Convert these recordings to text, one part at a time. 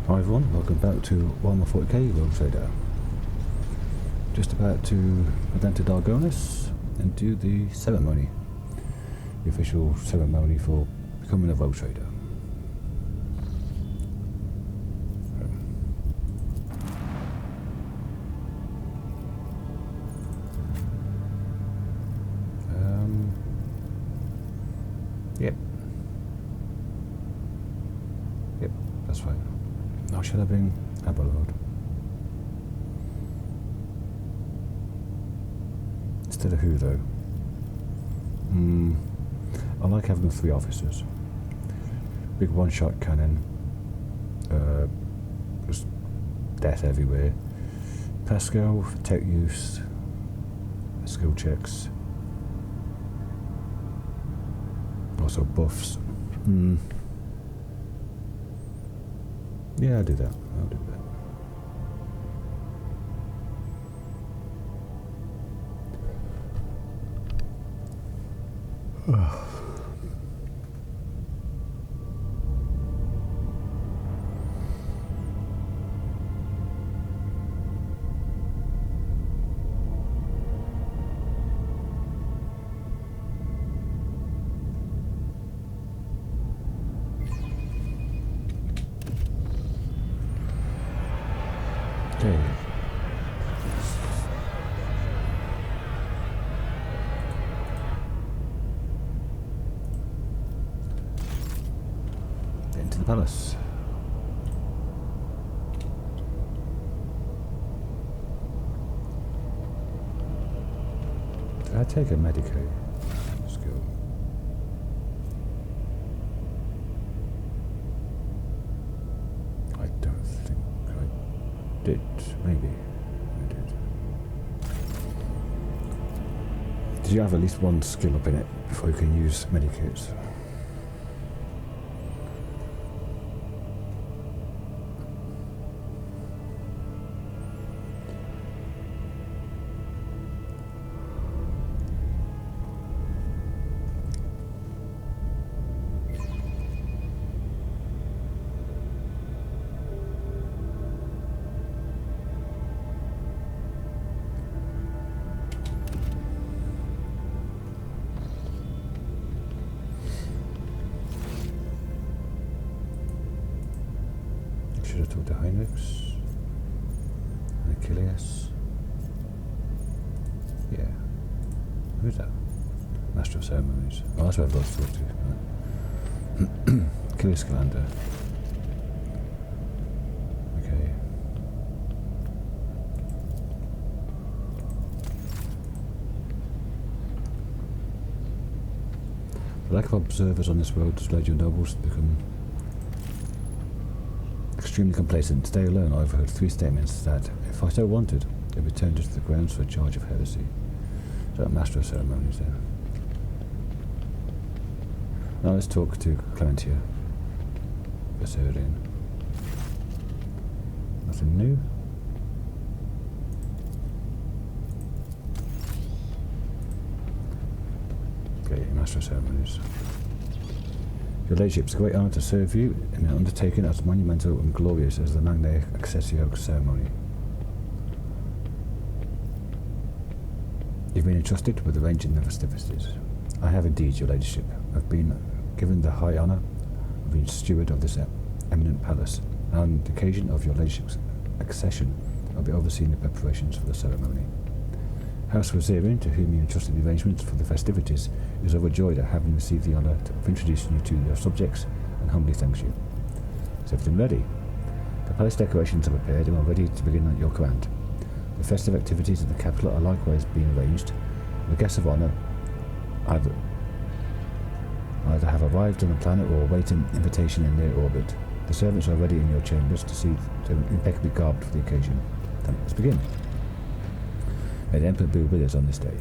Hi everyone, welcome back to WH40K Rogue Trader. Just about to head down to Koronus and do the ceremony. The official ceremony for becoming a Rogue Trader. Yep. Yep, that's right. Now should I bring Aberload? Instead of who though? I like having the 3 officers. Big one-shot cannon. Just death everywhere. Pascal for tech use. Skill checks. Also buffs. Yeah, I'll do that. I'll do that. Okay. Get into the palace. Did I take a Medicaid skill? I don't think I did. Maybe I did. Did you have at least one skill up in it before you can use medikits? Should have talked to Heinrichs and Achilles. Yeah. Who's that? Master of Ceremonies. Oh, that's where I've got to talk to. Right. Achilles Scalander. Okay. The lack of observers on this world has led your nobles to become extremely complacent. Today alone I overheard 3 statements that, if I so wanted, they'd be turned into the grounds for a charge of heresy. So, Master of Ceremonies there. Now let's talk to Clementia. Verserian. Nothing new. Okay, Master of Ceremonies. Your Ladyship, it's a great honour to serve you in an undertaking as monumental and glorious as the Magna Accessio ceremony. You've been entrusted with arranging the festivities. I have indeed, Your Ladyship. I've been given the high honour of being steward of this eminent palace, and on the occasion of Your Ladyship's accession, I'll be overseeing the preparations for the ceremony. House Verserian, to whom you entrusted the arrangements for the festivities, is overjoyed at having received the honour of introducing you to your subjects and humbly thanks you. Is everything ready? The palace decorations are prepared and are ready to begin at your command. The festive activities in the capital are likewise being arranged. The guests of honour either have arrived on the planet or await an invitation in their orbit. The servants are ready in your chambers to see them impeccably garbed for the occasion. Then let's begin. May the Emperor be with us on this day.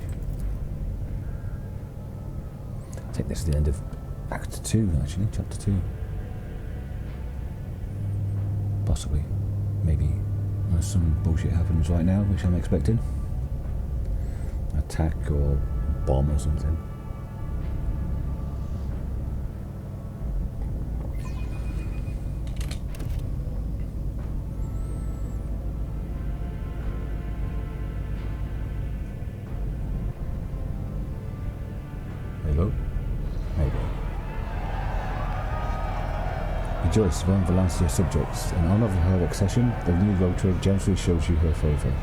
I think this is the end of Act 2, actually, Chapter 2. Possibly. Maybe some bullshit happens right now, which I'm expecting. Attack or bomb or something. Rejoice, Von Valancia's subjects. In honour of her accession, the new road trade generously shows you her favour.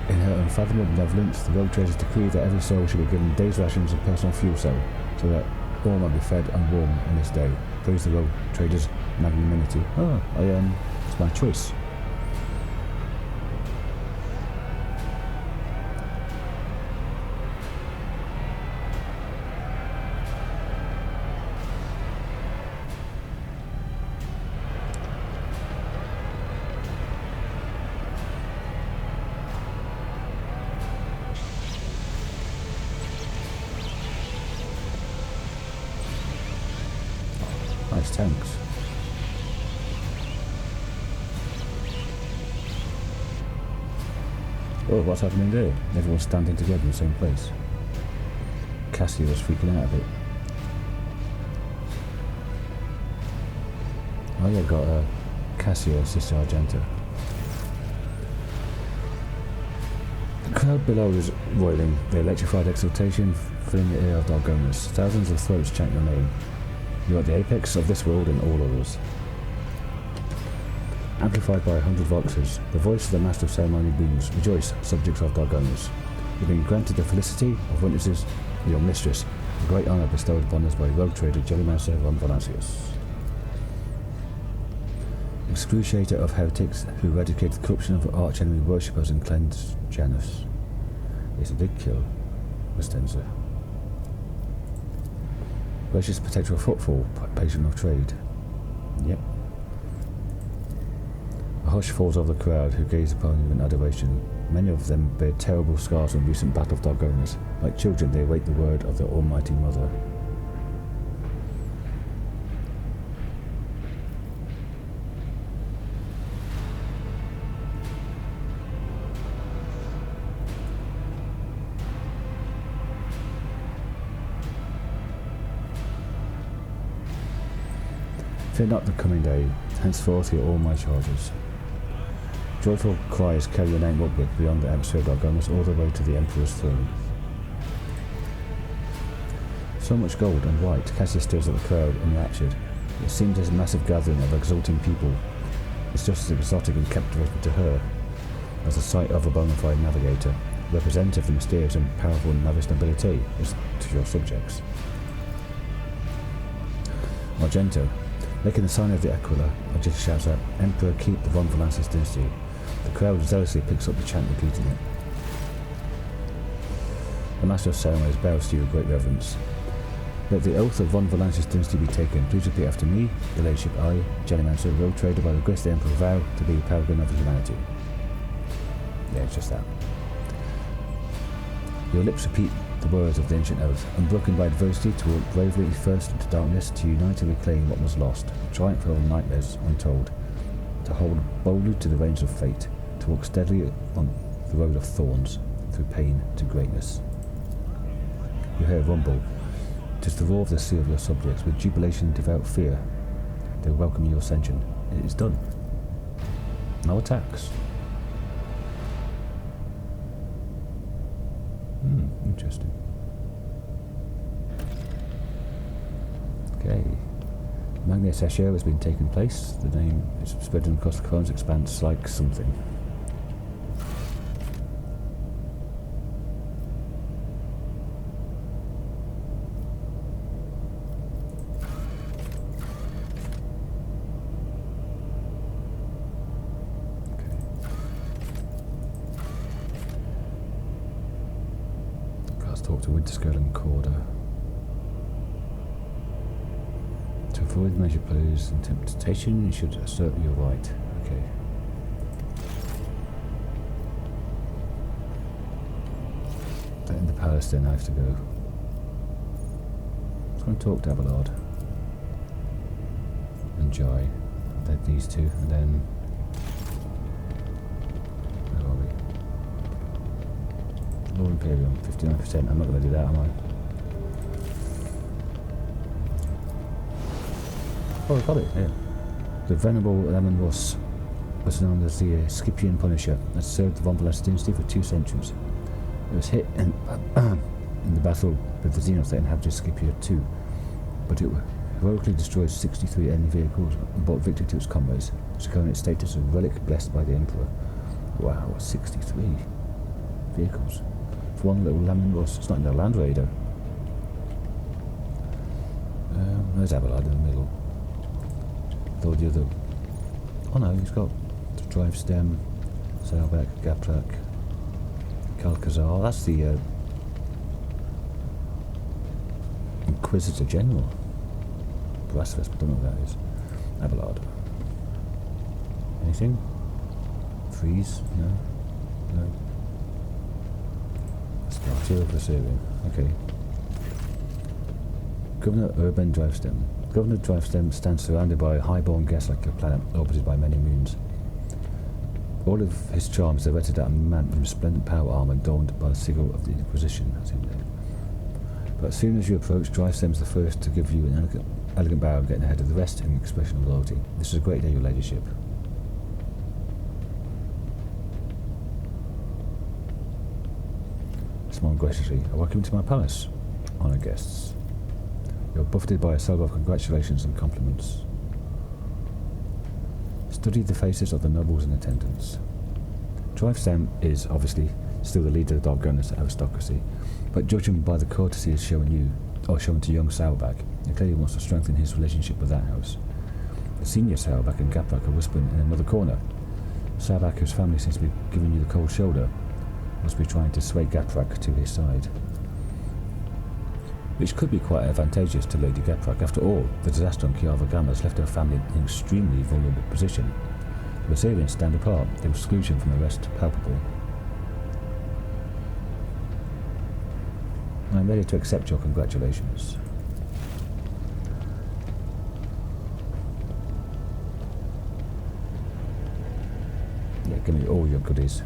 In her unfathomable benevolence, the road traders decree that every soul should be given days' rations of personal fuel cell, so that all might be fed and warm on this day. Praise the road traders' magnanimity. Oh, it's my choice. Nice tanks. Oh, what's happening there? Everyone's standing together in the same place. Cassie was freaking out a bit. Oh yeah, got Cassio, Sister Argenta. The crowd below is roiling, the electrified exultation filling the ear of Dargonus. Thousands of throats chant your name. You are at the apex of this world and all others. Amplified by 100 voxes, the voice of the Master of Ceremony booms. Rejoice, subjects of Dargonus. You've been granted the felicity of witnesses of your mistress, a great honour bestowed upon us by rogue trader Jellymancer von Valancius. Excruciator of heretics who eradicated the corruption of arch-enemy worshippers and cleansed Janus. Yes, it did kill Westenza. Gracious protector of footfall, patron of trade. Yep. A hush falls over the crowd, who gaze upon you in adoration. Many of them bear terrible scars from recent battle of Dargonus. Like children, they await the word of their almighty mother. Fear not the coming day, henceforth hear all my charges. Joyful cries carry your name upward beyond the atmosphere of Dargonus all the way to the Emperor's throne. So much gold and white, Cassius stares at the crowd enraptured. It seems as a massive gathering of exulting people. It's just as exotic and captivating to her as the sight of a bona fide navigator, representative of the mysterious and powerful Navis nobility is to your subjects. Argento, making the sign of the Aquila, Argento shouts out, Emperor, keep the Von Valancius dynasty. The crowd zealously picks up the chant, repeating it. The Master of Ceremonies bows to you with great reverence. Let the oath of Von Valancius dynasty be taken. Please repeat after me. Your Ladyship, I, Jellymancer, road trader by the grace of the Emperor, vow to be a paragon of humanity. Yeah, it's just that. Your lips repeat the words of the ancient oath, unbroken by adversity, to walk bravely first into darkness, to unite and reclaim what was lost, to triumph over nightmares untold, to hold boldly to the reins of fate, to walk steadily on the road of thorns, through pain to greatness. You hear a rumble. 'Tis the roar of the sea of your subjects. With jubilation and devout fear, they welcome your ascension. It is done. No attacks. Interesting. Okay. Magna Accession has been taking place. The name is spreading across the Koronus Expanse like something. Talk to Winterscale and Corda. To avoid major plays and temptation, you should assert your right. Okay. In the palace then I have to go. Let's go and talk to Abelard. And Jai. Then these two, and then... Where are we? Lord Imperium, 59%. I'm not going to do that, am I? Oh, I got it, yeah. The Venerable Lemonros was known as the Scipian Punisher, and served the Von Valancius dynasty for 2 centuries. It was hit in in the battle with the Xenos that inhabited Scipio 2, but it heroically destroyed 63 enemy vehicles and brought victory to its comrades, securing its status as a relic blessed by the Emperor. Wow, 63 vehicles. For one little lambing loss, it's not in the Land Raider. There's Abelard in the middle. Though the other... Oh no, he's got the drive stem, sailback, gaptrack, Calcazar. That's the Inquisitor General. Brassless, but I don't know what that is. Abelard. Anything? Freeze? No? No? Starter of the Syrian. Okay. Governor Urban Drivestem. Governor Drivestem stands surrounded by a highborn gas-like planet orbited by many moons. All of his charms are directed at a man in resplendent power armor adorned by the sigil of the Inquisition. But as soon as you approach, Drivestem's the first to give you an elegant bow, getting ahead of the rest in expression of loyalty. This is a great day, your ladyship. Smile graciously. I welcome you to my palace, honoured guests. You are buffeted by a salvo of congratulations and compliments. Study the faces of the nobles in attendance. Drivestem is obviously still the leader of the Dark aristocracy, but judging by the courtesy he's shown you, or shown to young Saurback, he clearly wants to strengthen his relationship with that house. The senior Saurback and Gaprak are whispering in another corner. Saurback, whose family seems to be giving you the cold shoulder, must be trying to sway Gaprak to his side. Which could be quite advantageous to Lady Gaprak. After all, the disaster on Kiava Gamma has left her family in an extremely vulnerable position. The Assyrians stand apart, their exclusion from the rest palpable. I am ready to accept your congratulations. Yeah, give me all your goodies.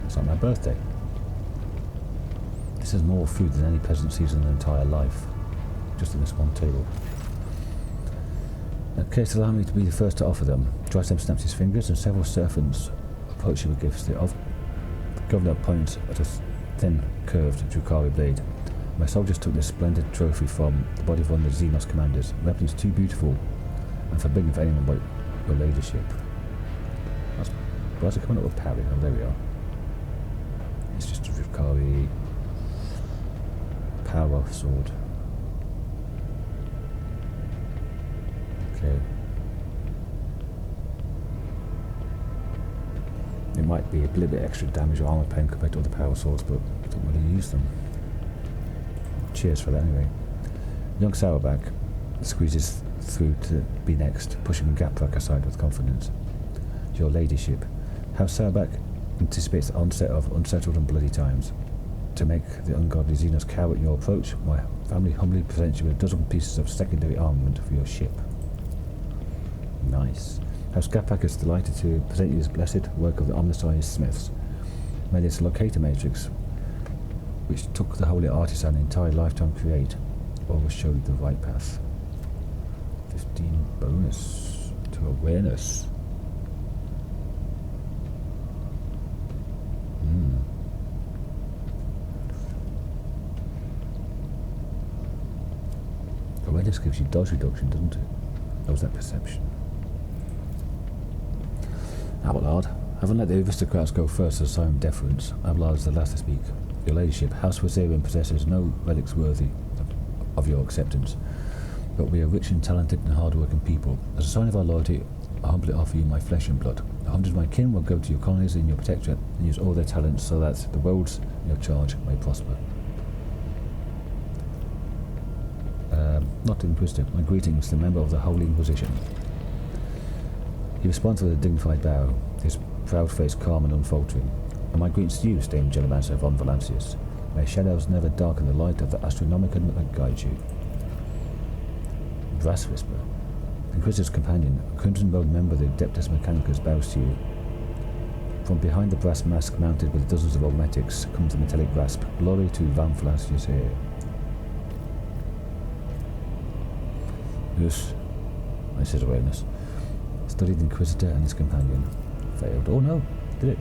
It's like my birthday. This is more food than any peasant sees in their entire life, just in this one table. Okay, so allow me to be the first to offer them. Drivestem snaps his fingers and several servants approach you with gifts. The governor points at a thin, curved Drukari blade. My soldiers took this splendid trophy from the body of one of the Xenos commanders. The weapon is too beautiful and forbidden for anyone but your ladyship. Why is it coming up with parry? Oh, there we are. It's just a Drukari power sword. Okay. It might be a little bit extra damage or armor pen compared to other power swords, but I don't really use them. Cheers for that anyway. Young Saurback squeezes through to be next, pushing Gaprak aside with confidence. Your ladyship. House Saurback anticipates the onset of unsettled and bloody times. To make the ungodly Xenos cower at your approach, my family humbly presents you with a dozen pieces of secondary armament for your ship. Nice. House Gaprak is delighted to present you this blessed work of the omniscient smiths. May this locator matrix, which took the holy artisan an entire lifetime to create, always show you the right path. 15 bonus to awareness. Awareness gives you dodge reduction, doesn't it? Or was that perception? Abelard, having let the aristocrats go first as a sign of deference, Abelard is the last to speak. Your ladyship, House Wazarian possesses no relics worthy of your acceptance, but we are rich and talented and hard-working people. As a sign of our loyalty, I humbly offer you my flesh and blood. 100 of my kin will go to your colonies in your protectorate and use all their talents so that the worlds in your charge may prosper. Not Inquisitor. My greetings to the member of the Holy Inquisition. He responds with a dignified bow, his proud face calm and unfaltering. And my greetings to you, Dame Genomancer von Valancius. May shadows never darken the light of the Astronomicon that guides you. Brass Whisper. Inquisitor's companion, a crimson-robed member of the Adeptus Mechanicus, bows to you. From behind the brass mask mounted with dozens of augmetics comes the metallic grasp. Glory to von Valancius here. Yes, I said awareness. Studied the Inquisitor and his companion. Failed. Oh no, did it?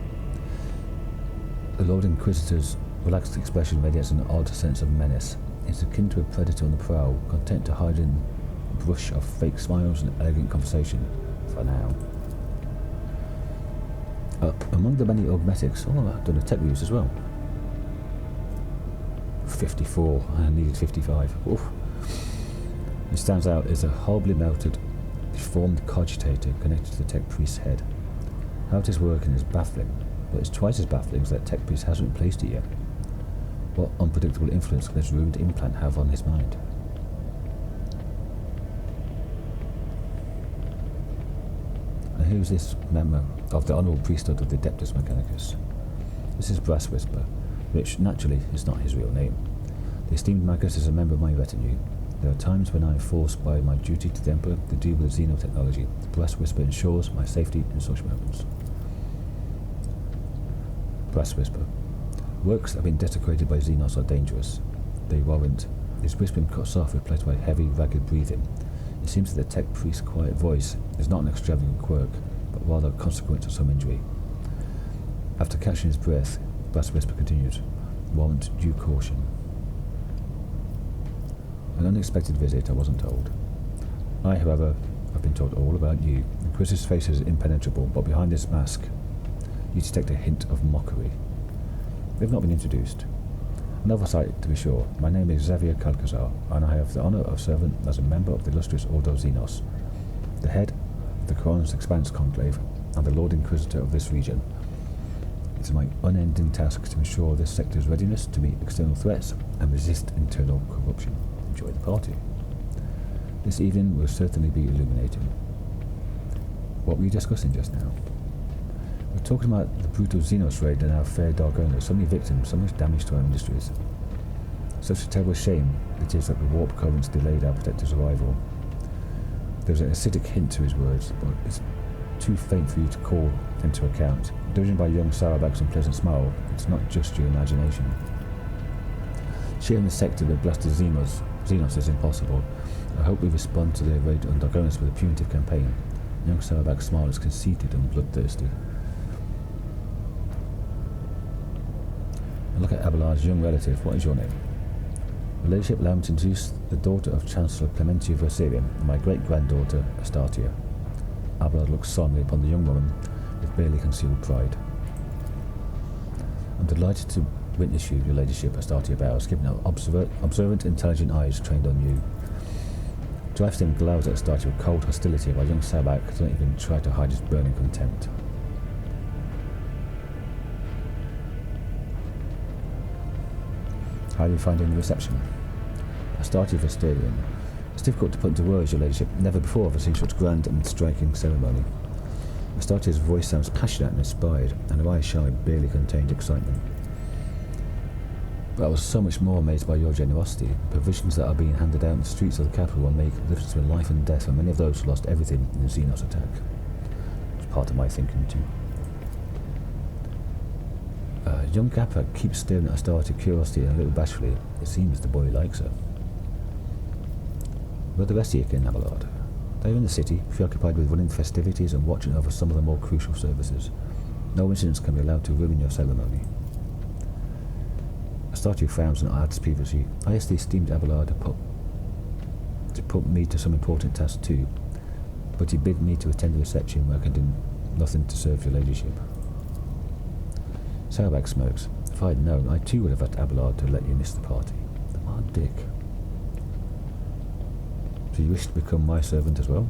The Lord Inquisitor's relaxed expression radiates an odd sense of menace. It's akin to a predator on the prowl, content to hide in a brush of fake smiles and elegant conversation. For now. Among the many augmetics, I've done a tech ruse as well. 54, I needed 55. Oof. It stands out as a horribly melted, deformed cogitator connected to the tech priest's head. How it is working is baffling, but it's twice as baffling as that tech priest hasn't replaced it yet. What unpredictable influence can this ruined implant have on his mind? And who's this member of the honourable priesthood of the Adeptus Mechanicus? This is Brass Whisper, which naturally is not his real name. The esteemed Magus is a member of my retinue. There are times when I am forced by my duty to the Emperor to deal with xenotechnology. The Brass Whisper ensures my safety in such moments. Brass Whisper. Works that have been desecrated by Xenos are dangerous. They warrant. His whispering cuts off, replaced by heavy, ragged breathing. It seems that the tech priest's quiet voice is not an extravagant quirk, but rather a consequence of some injury. After catching his breath, Brass Whisper continues. Warrant due caution. An unexpected visit, I wasn't told. I, however, have been told all about you. Chris's face is impenetrable, but behind this mask, you detect a hint of mockery. We have not been introduced. An oversight, to be sure. My name is Xavier Calcazar, and I have the honour of serving as a member of the illustrious Order of Xenos, the head of the Koronus Expanse conclave, and the Lord Inquisitor of this region. It is my unending task to ensure this sector's readiness to meet external threats and resist internal corruption. Enjoy the party. This evening will certainly be illuminating. What were you discussing just now? We're talking about the brutal Xenos raid and our fair dog owners, so many victims, so much damage to our industries. Such a terrible shame it is that the warp currents delayed our protector's arrival. There's an acidic hint to his words, but it's too faint for you to call into account. Judging by young Sarawak's unpleasant smile, it's not just your imagination. Sharing the sector with blasted Xenos is impossible. I hope we respond to their raid on Dargonus with a punitive campaign. Young Sarawak's smile is conceited and bloodthirsty. And look at Abelard's young relative. What is your name? The ladyship allowed me to introduce the daughter of Chancellor Clementia Versirian and my great-granddaughter Astartia. Abelard looks solemnly upon the young woman with barely concealed pride. I'm delighted to witness you, your ladyship, Astartia bows, giving her observant, intelligent eyes trained on you. Drivestem glowers at Astartia with cold hostility, while young Sarawak doesn't even try to hide his burning contempt. How are you finding the reception? Astartia Versirian. It's difficult to put into words, your ladyship. Never before have I seen such grand and striking ceremony. Astartia's voice sounds passionate and inspired, and her eyes shine with barely contained excitement. But I was so much more amazed by your generosity. The provisions that are being handed out in the streets of the capital will make a difference between life and death for many of those who lost everything in the Xenos attack. It's part of my thinking too. Young Kappa keeps staring at Astartia with curiosity and a little bashfully. It seems the boy likes her. Where are the rest of you kin, Abelard? They're in the city, preoccupied with running festivities and watching over some of the more crucial services. No incidents can be allowed to ruin your ceremony. Astartia frowns and adds peevishly, I asked the esteemed Abelard to put me to some important task too, but he bid me to attend the reception where I can do nothing to serve your ladyship. Sarawak smokes. If I had known, I too would have asked Abelard to let you miss the party. Ah, Dick. Do you wish to become my servant as well?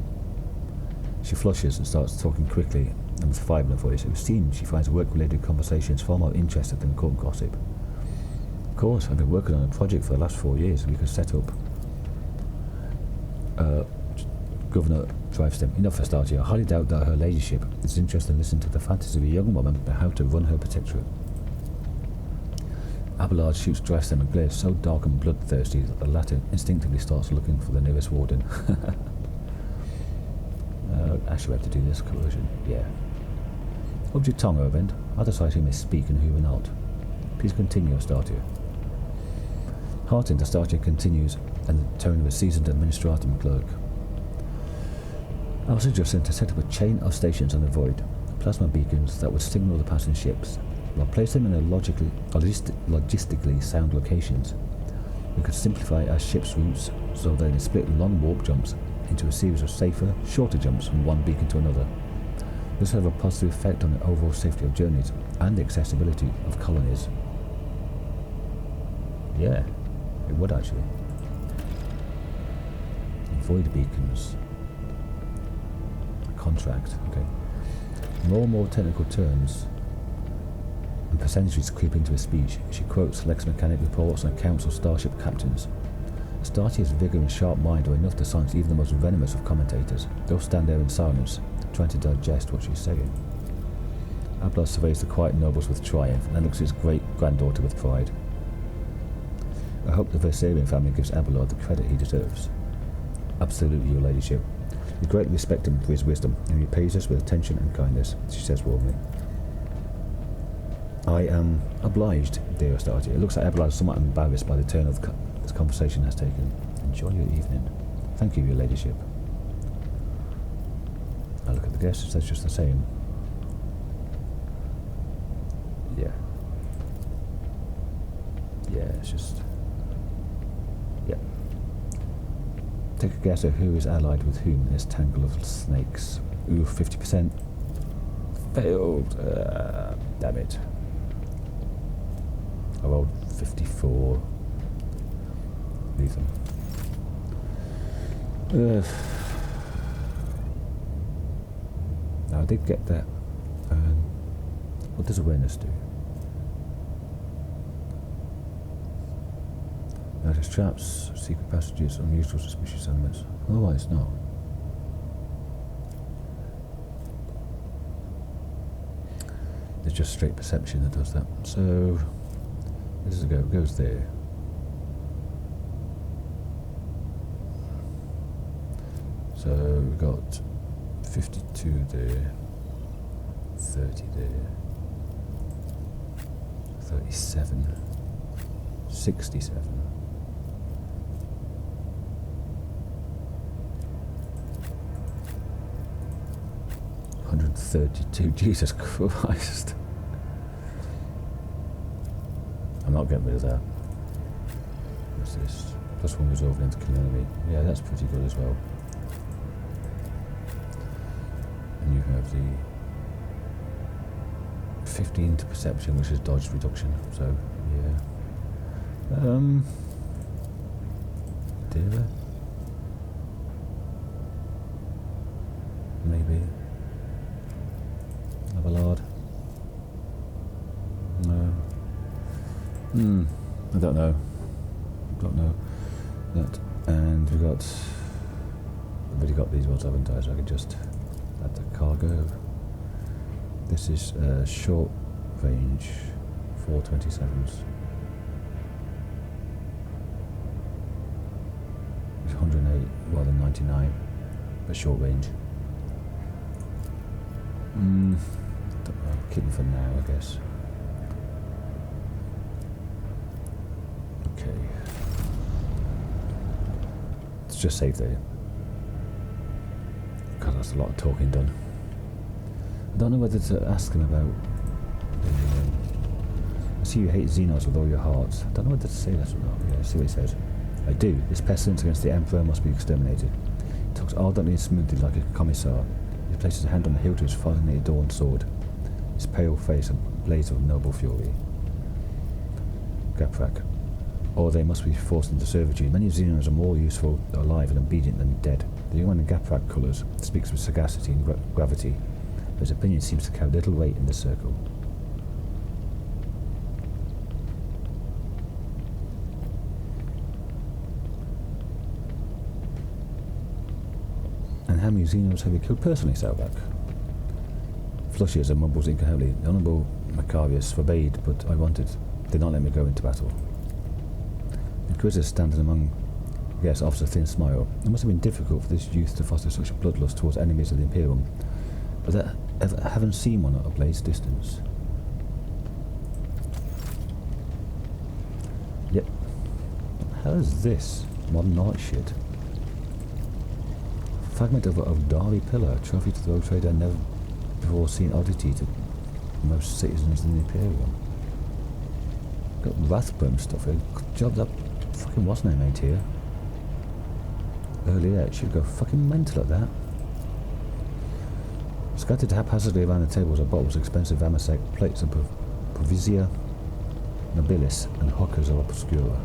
She flushes and starts talking quickly and with fire in her voice. It would seem she finds work-related conversations far more interesting than court gossip. Of course, I've been working on a project for the last 4 years. We could set up Governor Drivestem. Enough for Astartia. I highly doubt that her ladyship is interested in listening to the fantasy of a young woman about how to run her protectorate. Abelard shoots Drivestem a glare so dark and bloodthirsty that the latter instinctively starts looking for the nearest warden. Actually, we have to do this coercion. Yeah. Hold your tongue, Irvend. I'll decide who may speak and who will not. Please continue, Astartia. Heartened, Astartia continues in the tone of a seasoned administratum clerk. I was suggesting to set up a chain of stations on the void, plasma beacons that would signal the passing ships. While place them in a logistically sound locations, we could simplify our ship's routes so that they split long warp jumps into a series of safer, shorter jumps from one beacon to another. This will have a positive effect on the overall safety of journeys and the accessibility of colonies. Yeah, it would actually. Void beacons. Contract, okay. More and more technical terms and percentages creep into his speech. She quotes Lex mechanic reports and accounts of starship captains. Starty's vigour and sharp mind are enough to silence even the most venomous of commentators. They'll stand there in silence, trying to digest what she's saying. Abelard surveys the quiet nobles with triumph, and then looks at his great-granddaughter with pride. I hope the Versarian family gives Abelard the credit he deserves. Absolutely, your ladyship. We greatly respect him for his wisdom, and he pays us with attention and kindness, she says warmly. I am obliged, dear Astarte. It looks like Abelard is somewhat embarrassed by the turn of this conversation has taken. Enjoy your evening. Thank you, your ladyship. I look at the guests, that's just the same. Yeah. Yeah, it's just... Yeah. Take a guess at who is allied with whom in this tangle of snakes. Ooh, 50%. Failed. Damn it. I rolled 54. Leave them. Now I did get that. What does awareness do? Notice traps, secret passages, unusual suspicious elements. Otherwise, it's not. It's just straight perception that does that. So, where does it go? It goes there. So we've got 52 there, 30 there, 37, 67. 132, Jesus Christ. I'm not getting rid of that. What's this? +1 resolve against kill enemy. Yeah, that's pretty good as well. And you have the 15 to perception, which is dodge reduction, so yeah. Dearer? Maybe. Abelard? No. I don't know. Don't know. That. And we've got... I've already got these ones, haven't I? So I can just add the cargo. This is short range, 427s. It's 108 rather than 99, but short range. Don't know, keep them for now, I guess. Okay. Let's just save there. God, that's a lot of talking done. I don't know whether to ask him about I see you hate Xenos with all your hearts. I don't know whether to say that or not. Yeah, see what he says. I do. This pestilence against the Emperor must be exterminated. He talks ardently and smoothly like a commissar. He places a hand on the hilt of his finely adorned sword. His pale face a blaze of noble fury. Gaprak. Or they must be forced into servitude. Many Xenos are more useful alive and obedient than dead. The young man in Gaprak colours speaks with sagacity and gravity. His opinion seems to carry little weight in the circle. And how many Xenos have you killed personally, Sailback? Flushes and mumbles incoherently. The Honourable Macarius forbade, but I wanted. Did not let me go into battle. Inquisitor standing among guests offers a thin smile. It must have been difficult for this youth to foster such a bloodlust towards enemies of the Imperium, but I haven't seen one at a blade's distance. Yep. What the hell is this? Modern art shit. Fragment of a Dari pillar, trophy to the road trader, never before seen oddity to most citizens in the Imperium. Got Rathbone stuff here. Good job that fucking what's name ain't here. Earlier, it should go fucking mental at that. Scattered haphazardly around the tables are bottles of expensive amasec, plates of Provisia Nobilis, and hookers of Obscura.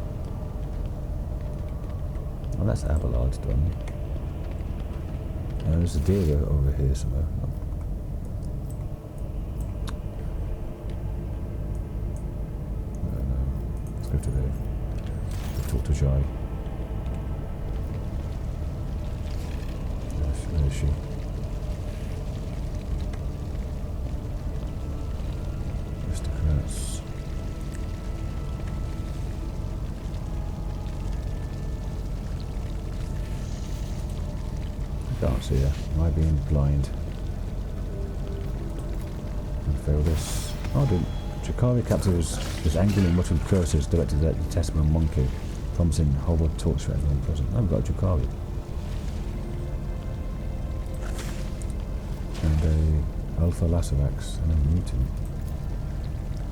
Oh, that's Abelard done. There's a dealer over here somewhere. Oh. I don't know. Let's go to there. Let's talk to Jai. Where is she? Aristocrats. I can't see her. Am I being blind? I fail this. Oh, the Drakari captain was angrily muttering curses directed at the detestable monkey, promising horrible torture for everyone present. Oh, we've got a Drakari. And a Alpha Lasserax and a mutant.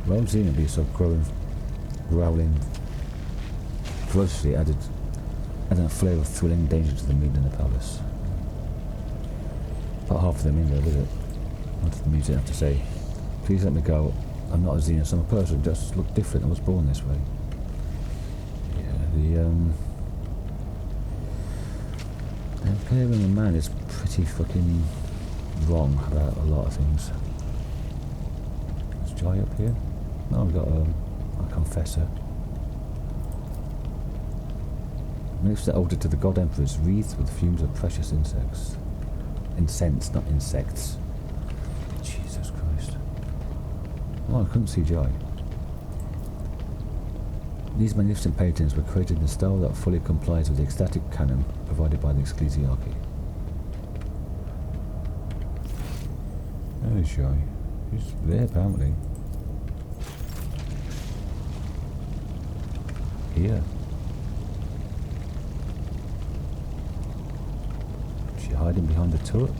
Well, Xenobeasts are growling ferociously added a flavour of thrilling danger to the meeting in the palace. Put half of them in there with it. What did the mutant have to say? Please let me go. I'm not a Xenos, I'm a person, just look different. I was born this way. Yeah, the Imperium man is pretty fucking wrong about a lot of things. Is Jai up here? No, we've got a confessor. Magnificent altar to the god emperors, wreathed with fumes of precious insects. Incense, not insects. Jesus Christ. Oh, I couldn't see Jai. These magnificent paintings were created in a style that fully complies with the ecstatic canon provided by the ecclesiarchy. There is Jai. He's there apparently. Here. Is she hiding behind the turret?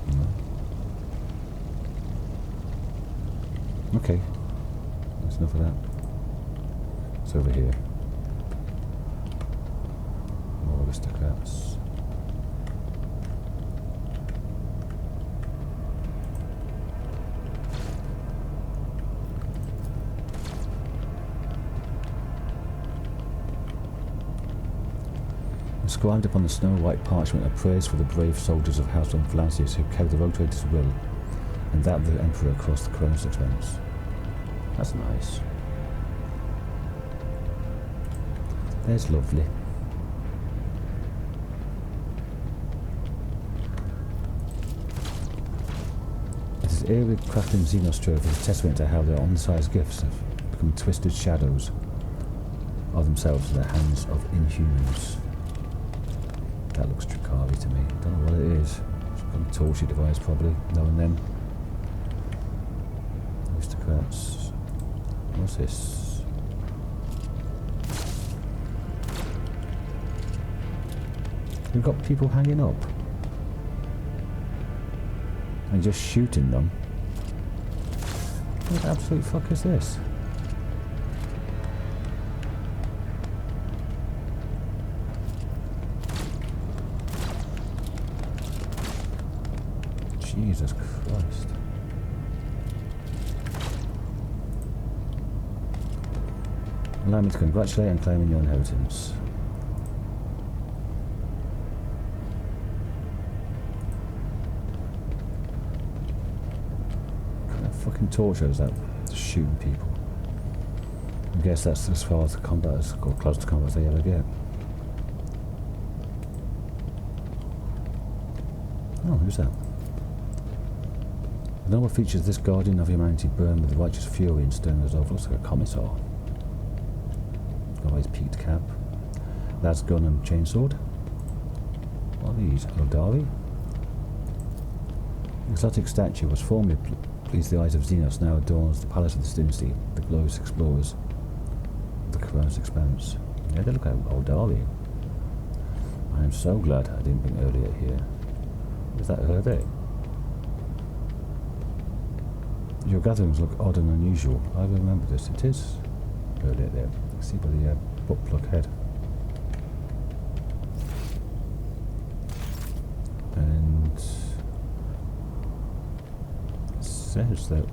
No. Okay. That's enough of that. It's over here. More aristocrats. Inscribed upon the snow-white parchment are praise for the brave soldiers of House of Valancius who carried the rotator's will and that of the Emperor across the Koronus Expanse. That's nice. There's lovely. It is eerily crackling Xenos trove is a testament to how their unsized gifts have become twisted shadows of themselves in the hands of inhumans. That looks Drakari to me. Don't know what it is. Some torture device probably, knowing them. Aristocrats. What's this? We've got people hanging up. And just shooting them. What the absolute fuck is this? Jesus Christ. Allow me to congratulate and claim your inheritance. What kind of fucking torture is that? Just shooting people. I guess that's as far as the combat, or close to combat as they ever get. Oh, who's that? The noble features this guardian of humanity burn with righteous fury and stern resolve. Looks like a commissar. Got his peaked cap. Lad's gun and chainsword. What are these? Eldari? The exotic statue was formerly pleased the eyes of Xenos, now adorns the palace of this dynasty, the glorious explorers of the Koronus Expanse. Yeah, they look like Eldari. I am so glad I didn't bring earlier here. Is that her there? Your gatherings look odd and unusual. I remember this. It is earlier there. See by the butt plug head. And it says that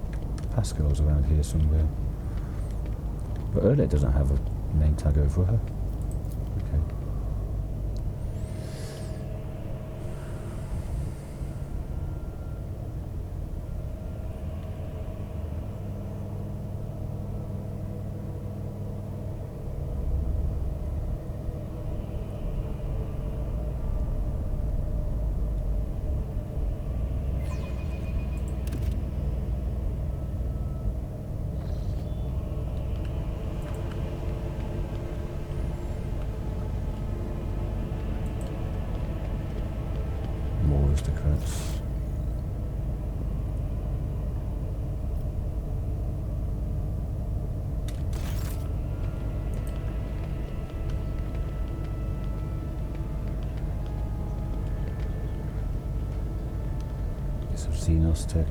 Pascal's around here somewhere. But earlier doesn't have a name tag over her. Okay. Aristocrats. Get some Xenos tech.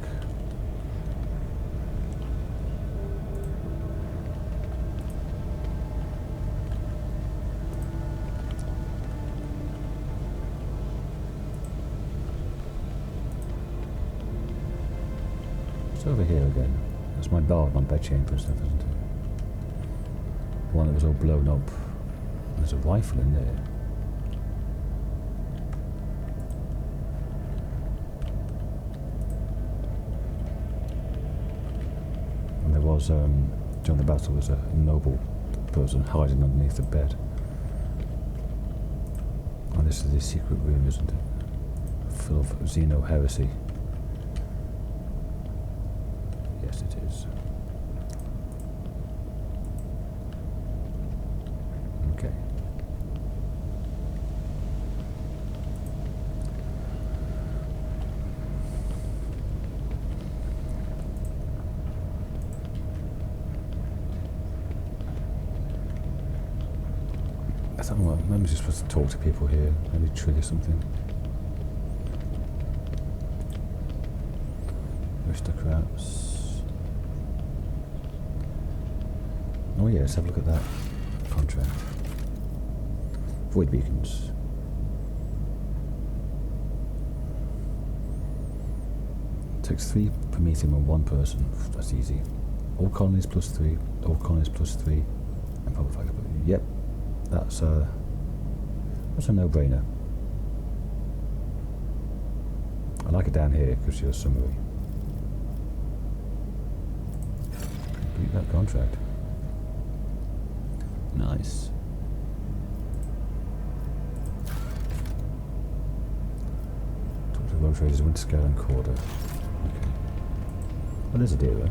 Over here again. That's my bar, my bed chamber and stuff, isn't it? The one that was all blown up. There's a rifle in there. And there was, during the battle, was a noble person hiding underneath the bed. And this is the secret room, isn't it? Full of Xeno heresy. Yes, it is. Okay. I don't know, maybe I'm just supposed to talk to people here, maybe trigger something. Aristocrats. Oh yeah, let's have a look at that contract. Void beacons. Takes 3 Promethium on 1 person. That's easy. All colonies plus 3. All colonies plus 3. And power factor. Yep, that's a no-brainer. I like it down here because you're a summary. Complete that contract. Nice. Talk to the road traders, winter scale and quarter. Okay. Well, there's a dealer.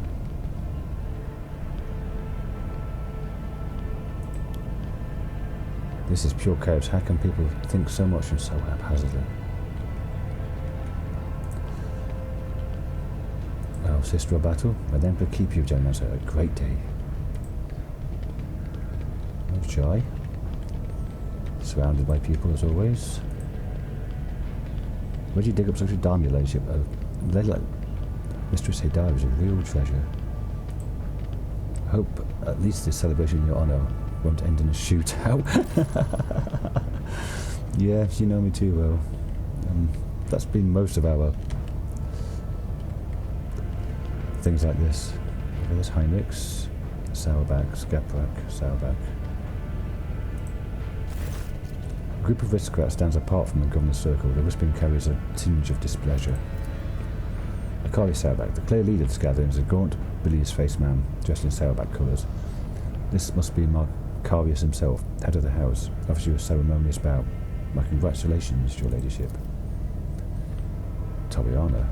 This is pure chaos. How can people think so much and so haphazardly? Well, sister, a battle. May the Emperor keep you, gentlemen. So a great day. Shy. Surrounded by people as always. Where'd you dig up such a dime, your ladyship? Like Mistress Hadar is a real treasure. I hope at least this celebration in your honour won't end in a shootout. Yeah, you know me too well. That's been most of our things like this. There's Heinrichs, Sourback, Skaprak, Sourback. A group of aristocrats stands apart from the governor's circle. The whispering carries a tinge of displeasure. Akari Sourback, the clear leader of this gathering, is a gaunt, bilious-faced man dressed in Sourback colours. This must be Macarius himself, head of the house. Offers you a ceremonious bow. My congratulations, your ladyship. Toriana.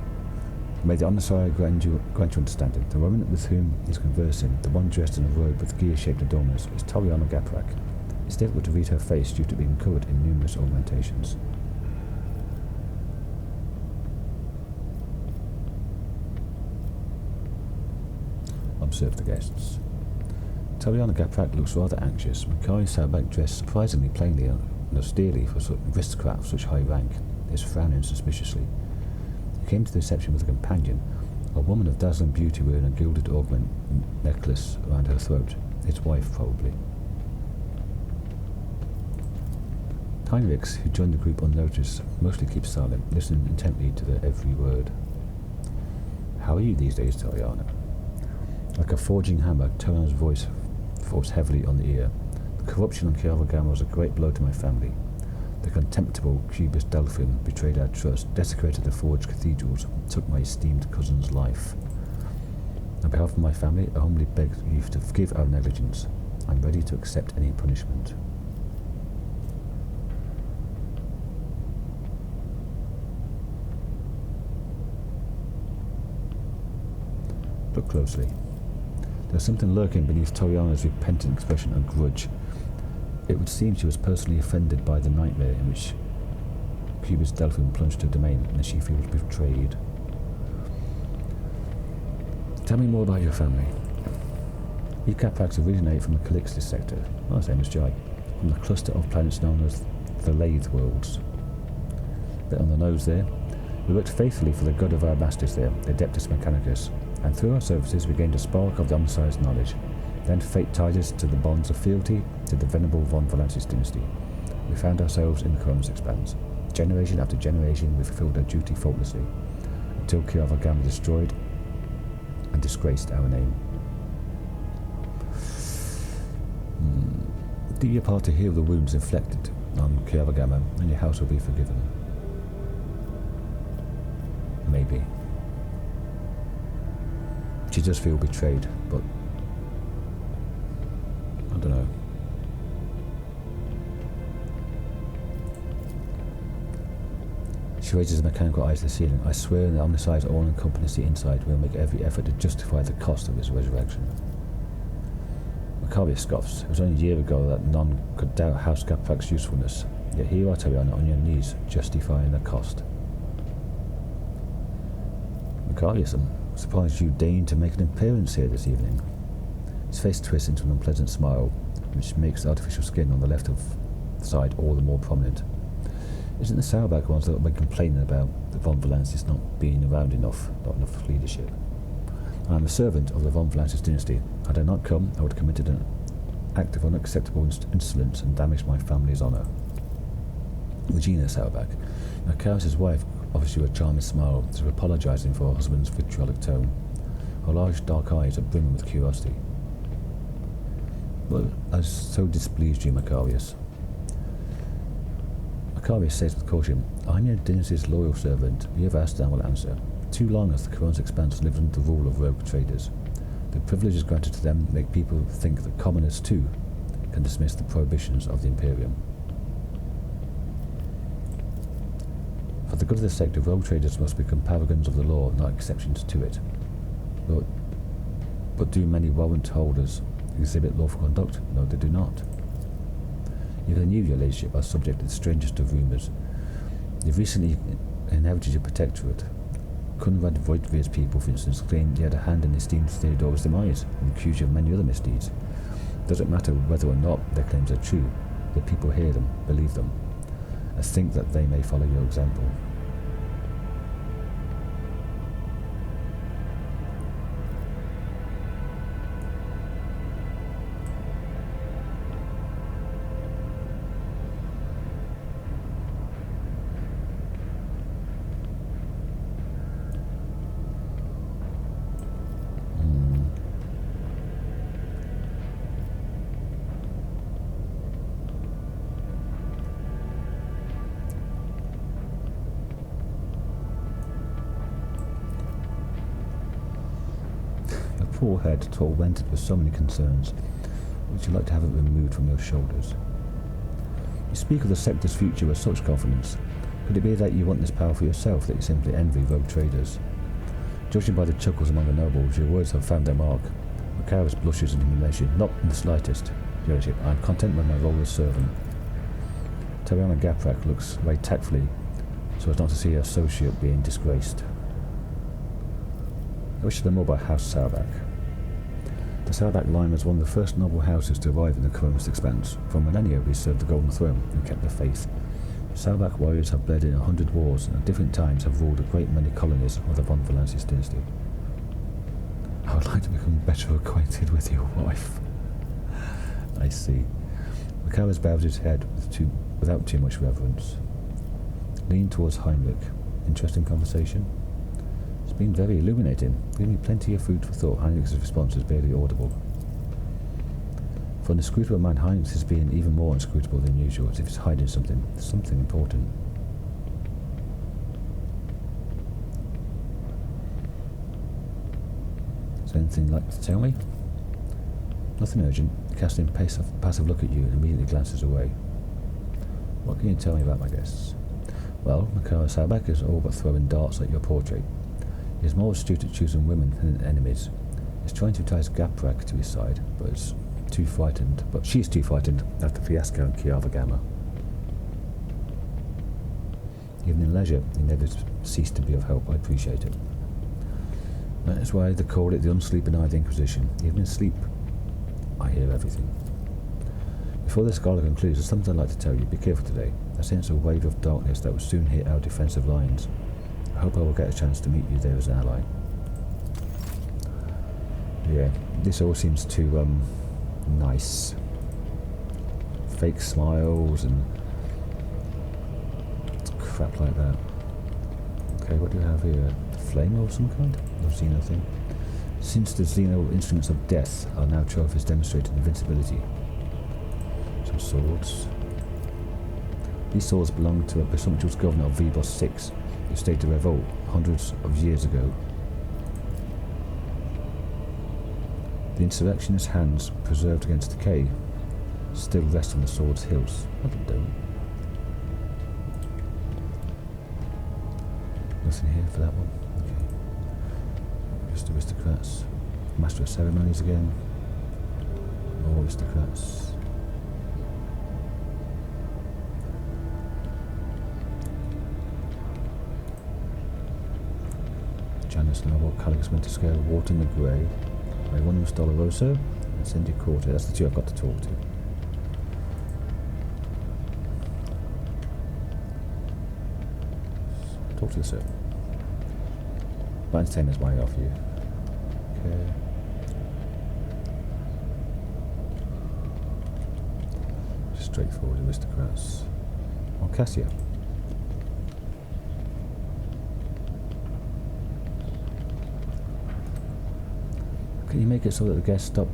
May the Onisai grant you understanding. The woman with whom he is conversing, the one dressed in a robe with gear-shaped adornments, is Toriana Gaprak. It's difficult to read her face due to being covered in numerous augmentations. Observe the guests. Toriana Gaprak looks rather anxious. Makari Sourback, dressed surprisingly plainly and austerely for an aristocrat of such high rank, is frowning suspiciously. He came to the reception with a companion, a woman of dazzling beauty wearing a gilded ornament necklace around her throat. His wife, probably. Heinrichs, who joined the group unnoticed, mostly keeps silent, listening intently to their every word. How are you these days, Tariana? Like a forging hammer, Tariana's voice falls heavily on the ear. The corruption on cRPG was a great blow to my family. The contemptible Cubist Delphin betrayed our trust, desecrated the forged cathedrals, and took my esteemed cousin's life. On behalf of my family, I humbly beg you to forgive our negligence. I'm ready to accept any punishment. Look closely. There's something lurking beneath Toriana's repentant expression of grudge. It would seem she was personally offended by the nightmare in which Cubist Delphin plunged her domain, and she feels betrayed. Tell me more about your family. You Caprax originate from the Calixtus sector, same as Jai, from the cluster of planets known as the Lathe Worlds. Bit on the nose there. We worked faithfully for the god of our masters there, the Adeptus Mechanicus, and through our services we gained a spark of the omniscience knowledge. Then fate tied us to the bonds of fealty to the venerable von Valantis dynasty. We found ourselves in the Koronus Expanse. Generation after generation we fulfilled our duty faultlessly, until cRPG destroyed and disgraced our name. Do your part to heal the wounds inflicted on cRPG, and your house will be forgiven. Maybe. She does feel betrayed, but I don't know. She raises the mechanical eyes to the ceiling. I swear in the omniscience all-encompassing the inside, we'll make every effort to justify the cost of his resurrection. Macarius scoffs. It was only a year ago that none could doubt House Caprax's usefulness. Yet here you are, Tariana, on your knees, justifying the cost. Macarius, I'm surprised you deigned to make an appearance here this evening. His face twists into an unpleasant smile, which makes the artificial skin on the left side all the more prominent. Isn't the Sourback ones that have been complaining about the Von Valantis not being around enough, not enough leadership? I am a servant of the Von Valantis dynasty. Had I not come, I would have committed an act of unacceptable insolence and damaged my family's honour. Regina Sourback, Macarius' wife, offers you a charming smile, as if apologising for her husband's vitriolic tone. Her large dark eyes are brimming with curiosity. What has so displeased you, Macarius? Macarius says with caution, I'm your dynasty's loyal servant. You have asked and I will answer. Too long has the Koronus Expanse lived under the rule of rogue traders. The privileges granted to them make people think that commoners too can dismiss the prohibitions of the Imperium. For the good of the sector, rogue traders must become paragons of the law, not exceptions to it. But do many warrant holders exhibit lawful conduct? No, they do not. Even you, your ladyship, are subject to the strangest of rumours. You've recently inherited your protectorate. Conrad Voigtvir's people, for instance, claimed he had a hand in esteemed Theodora's demise and accused you of many other misdeeds. It doesn't matter whether or not their claims are true. The people hear them, believe them, and think that they may follow your example. Poor head, tormented with so many concerns. Would you like to have it removed from your shoulders? You speak of the sector's future with such confidence. Could it be that you want this power for yourself, that you simply envy rogue traders? Judging by the chuckles among the nobles, your words have found their mark. Macarius blushes in humiliation. Not in the slightest, your lordship. I am content with my role as servant. Tariana Gaprak looks very tactfully, so as not to see her associate being disgraced. I wish to know more about House Sourback. The Sourback line was one of the first noble houses to arrive in the Koronus Expanse. For millennia we served the Golden Throne and kept the faith. Salvac warriors have bled in 100 wars and at different times have ruled a great many colonies of the von Valancius dynasty. I would like to become better acquainted with your wife. I see. Macaras bowed his head without too much reverence. Leaned towards Heinrich. Interesting conversation. It's been very illuminating, giving me plenty of food for thought. Heinrich's response was barely audible. For an inscrutable man, Heinrich is being even more inscrutable than usual, as if he's hiding something important. Is there anything you'd like to tell me? Nothing urgent. Casting a passive look at you and immediately glances away. What can you tell me about my guests? Well, Makara Salbek is all but throwing darts at your portrait. He is more astute at choosing women than enemies. He's trying to entice Gaprak to his side, but she's too frightened after the fiasco in Kiava Gamma. Even in leisure, he never ceased to be of help. I appreciate it. That is why they call it the unsleeping-eyed Inquisition. Even in sleep, I hear everything. Before the scholar concludes, there's something I'd like to tell you. Be careful today. I sense a wave of darkness that will soon hit our defensive lines. I hope I will get a chance to meet you there as an ally. Yeah, this all seems too, nice. Fake smiles and crap like that. Okay, what do we have here? A flame of some kind? No Xeno thing. Since the Xeno instruments of death are now trophies demonstrating invincibility. Some swords. These swords belong to a presumptuous governor of Vibos 6 who staged a revolt hundreds of years ago. The insurrectionist's hands, preserved against decay, still rest on the sword's hilts. That'll do. Nothing here for that one. Okay. Just aristocrats. Master of ceremonies again. More aristocrats. Janus Noble, Caligus Winterscale, Wharton the Grey, Mayonus Doloroso, and Cindy Corte. That's the two I've got to talk to. Talk to the sir. But entertainment's way off you. Okay. Straightforward aristocrats. Oh, Cassia. Can you make it so that the guests stop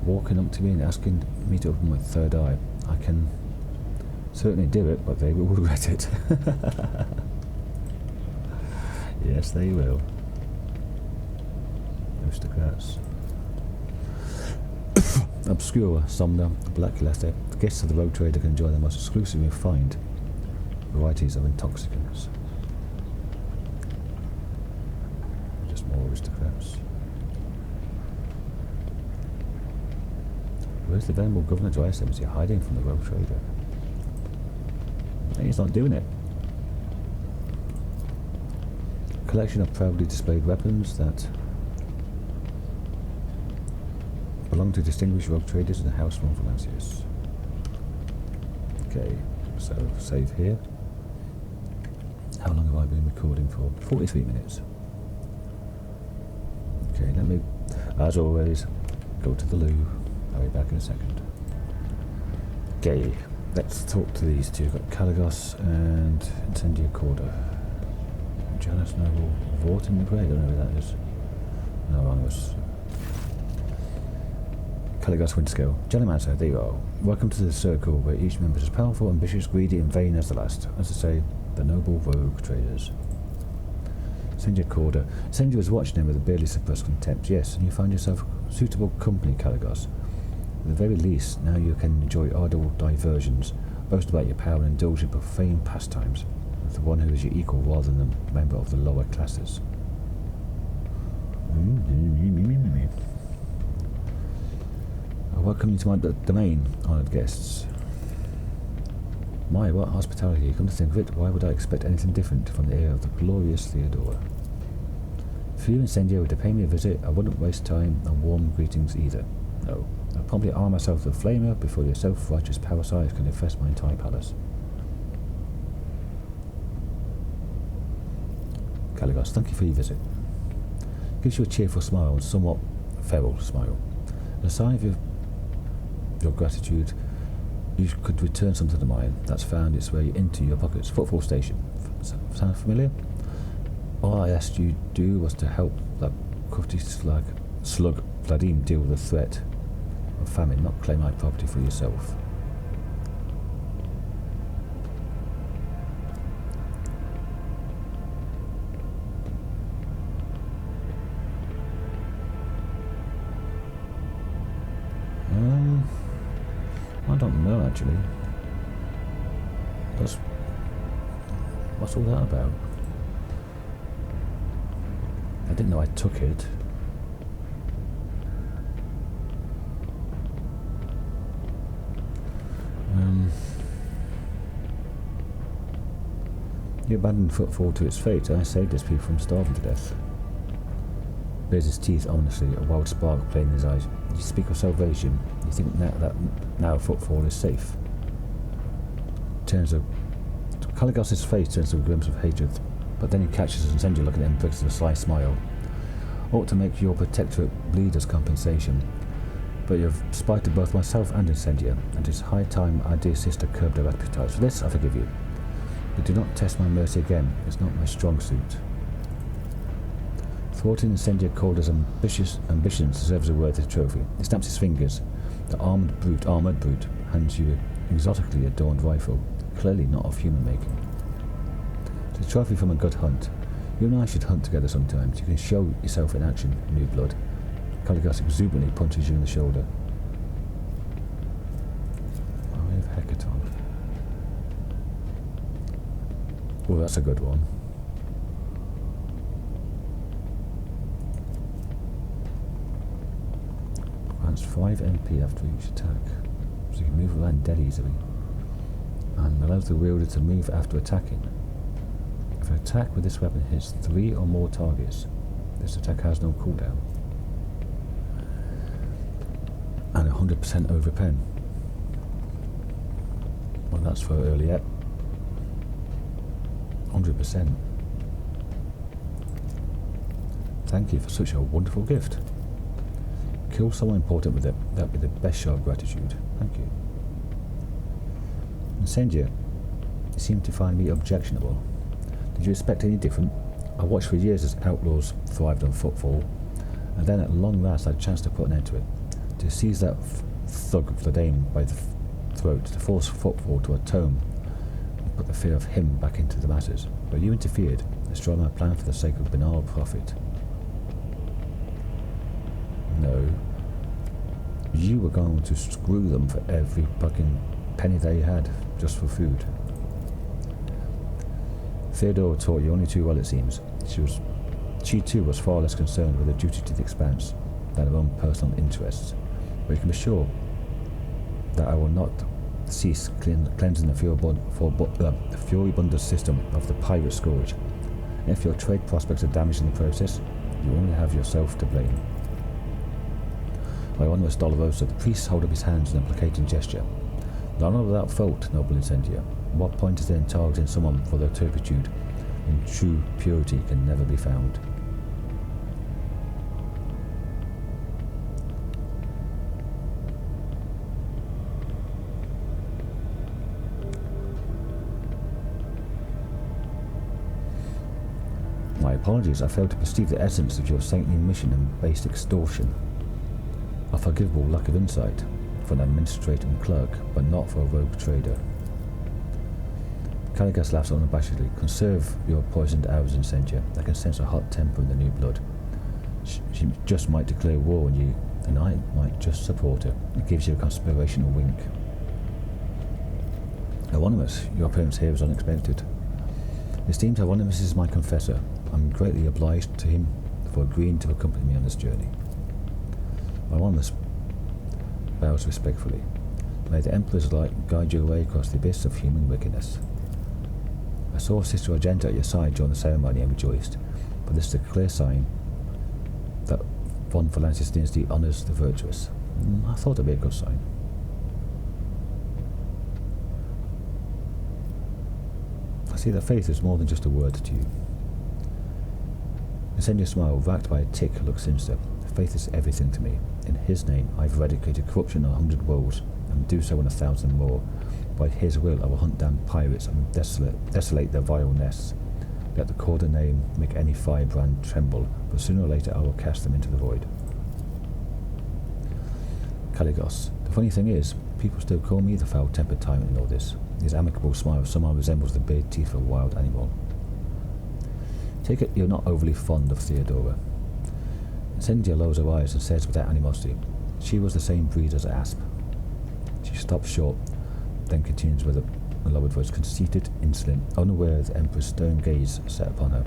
walking up to me and asking me to open my third eye? I can certainly do it, but they will regret it. Yes, they will. Aristocrats. Obscura, Somna, Black Letter. The guests of the Rogue Trader can enjoy the most exclusive and refined varieties of intoxicants. Just more aristocrats. Where's the venerable Governor Dryasem? Is he hiding from the Rogue Trader? He's not doing it. Collection of proudly displayed weapons that belong to distinguished rogue traders in the House von Valancius. Okay, so save here. How long have I been recording for? 43 minutes. Okay, let me, as always, go to the loo. I'll be back in a second. Okay, let's talk to these two. We've got Caligos and Incendia Corda. Janus Noble, Vortin the Grey, I don't know who that is. No, wrong was. Caligos Windscale. Jellymancer, there you are. Welcome to the circle where each member is as powerful, ambitious, greedy, and vain as the last. As I say, the noble rogue traders. Incendia Corda. Incendia was watching him with a barely suppressed contempt. Yes, and you find yourself suitable company, Caligos. At the very least, now you can enjoy idle diversions, boast about your power and indulge in profane pastimes with the one who is your equal rather than a member of the lower classes. I welcome you to my domain, honoured guests. My, what hospitality. Come to think of it, why would I expect anything different from the heir of the glorious Theodora? If you, Incendio, were to pay me a visit, I wouldn't waste time on warm greetings either. No. I'll promptly arm myself with a flamer before your self-righteous parasites can infest my entire palace. Caligos. Thank you for your visit. Gives you a cheerful smile and somewhat feral smile. A sign of your gratitude, you could return something to mine that's found its way into your pockets. Footfall station. Sound familiar? All I asked you to do was to help that crufty slug Vladim deal with the threat of famine, not claim my property for yourself. I don't know actually. What's all that about? I didn't know I took it. You abandoned Footfall to its fate. I saved this people from starving to death. Bares his teeth ominously, a wild spark playing in his eyes. You speak of salvation. You think that now Footfall is safe. Caligos's face turns to a glimpse of hatred, but then he catches Incendia looking at him with a sly smile. Ought to make your protectorate bleed as compensation, but you've spited both myself and Incendia, and it's high time our dear sister curbed her appetites. For this I forgive you, but do not test my mercy again. It's not my strong suit. Thwarting Incendia called as ambitions deserves a worthy trophy. He snaps his fingers. The armoured brute hands you an exotically adorned rifle, clearly not of human making. It's a trophy from a good hunt. You and I should hunt together sometimes. You can show yourself in action, new blood. Caligos exuberantly punches you in the shoulder. Eye of Hecaton. Oh, that's a good one. Grants 5 MP after each attack, so you can move around dead easily. And allows the wielder to move after attacking. If an attack with this weapon hits 3 or more targets, this attack has no cooldown. And 100% over pen. Well, that's for earlier. 100%. Thank you for such a wonderful gift. Kill someone important with it. That'd be the best show of gratitude. Thank you. Incendia, you seem to find me objectionable. Did you expect any different? I watched for years as outlaws thrived on Footfall, and then at long last I had a chance to put an end to it. To seize that thug Vladim by the throat, to force Footfall to atone, and put the fear of him back into the masses. But you interfered, destroyed my plan for the sake of banal profit. No. You were going to screw them for every fucking penny they had, just for food. Theodora taught you only too well, it seems. She too was far less concerned with her duty to the Expanse than her own personal interests. But you can be sure that I will not cease cleansing the furibund system of the pirate scourge. And if your trade prospects are damaged in the process, you only have yourself to blame. Hieronymus Dolorosa, the priest hold up his hands in a placating gesture. None without fault, noble Incendia. What point is there in targeting someone for their turpitude when true purity can never be found? My apologies, I failed to perceive the essence of your saintly mission and based extortion. A forgivable lack of insight for an administrator and clerk, but not for a rogue trader. Caligos laughs unabashedly. Conserve your poisoned arrows, Incendia. I can sense a hot temper in the new blood. She just might declare war on you, and I might just support her. It gives you a conspirational wink. Hieronymus, your appearance here is unexpected. Esteemed Hieronymus is my confessor. I'm greatly obliged to him for agreeing to accompany me on this journey. Hieronymus bows respectfully. May the Emperor's light guide you away across the abyss of human wickedness. I saw Sister Argenta at your side during the ceremony and rejoiced, but this is a clear sign that von Valantis dynasty honours the virtuous. I thought it'd be a good sign. I see that faith is more than just a word to you. Incendious smile, racked by a tick, looks sinister. Faith is everything to me. In his name, I've eradicated corruption in 100 worlds, and do so in 1,000 more. By his will, I will hunt down pirates and desolate their vile nests. Let the Corda name make any firebrand tremble, but sooner or later I will cast them into the void. Caligos. The funny thing is, people still call me the foul-tempered tyrant in all this. His amicable smile somehow resembles the bared teeth of a wild animal. Take it you're not overly fond of Theodora. Incendia lowers her eyes and says without animosity, she was the same breed as Asp. She stops short, then continues with a lowered voice, conceited, insolent, unaware of the Emperor's stern gaze set upon her.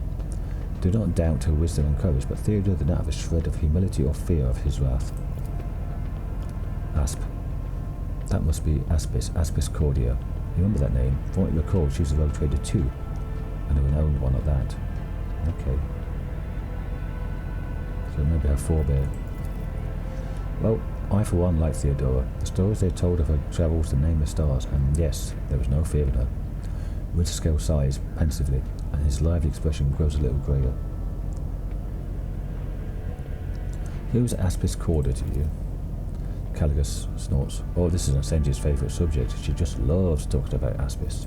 Do not doubt her wisdom and courage, but Theodora did not have a shred of humility or fear of his wrath. Asp. That must be Aspis Cordia. You remember that name? From what you recall, she was a rogue trader too, and a renowned one at that. Okay. So maybe her forebear. Well, I for one like Theodora. The stories they told of her travels to name the stars, and yes, there was no fear in her. Winterscale sighs pensively, and his lively expression grows a little greyer. Who's Aspis Corda to you? Caligos snorts. Oh, this is Incendia's favourite subject. She just loves talking about Aspis.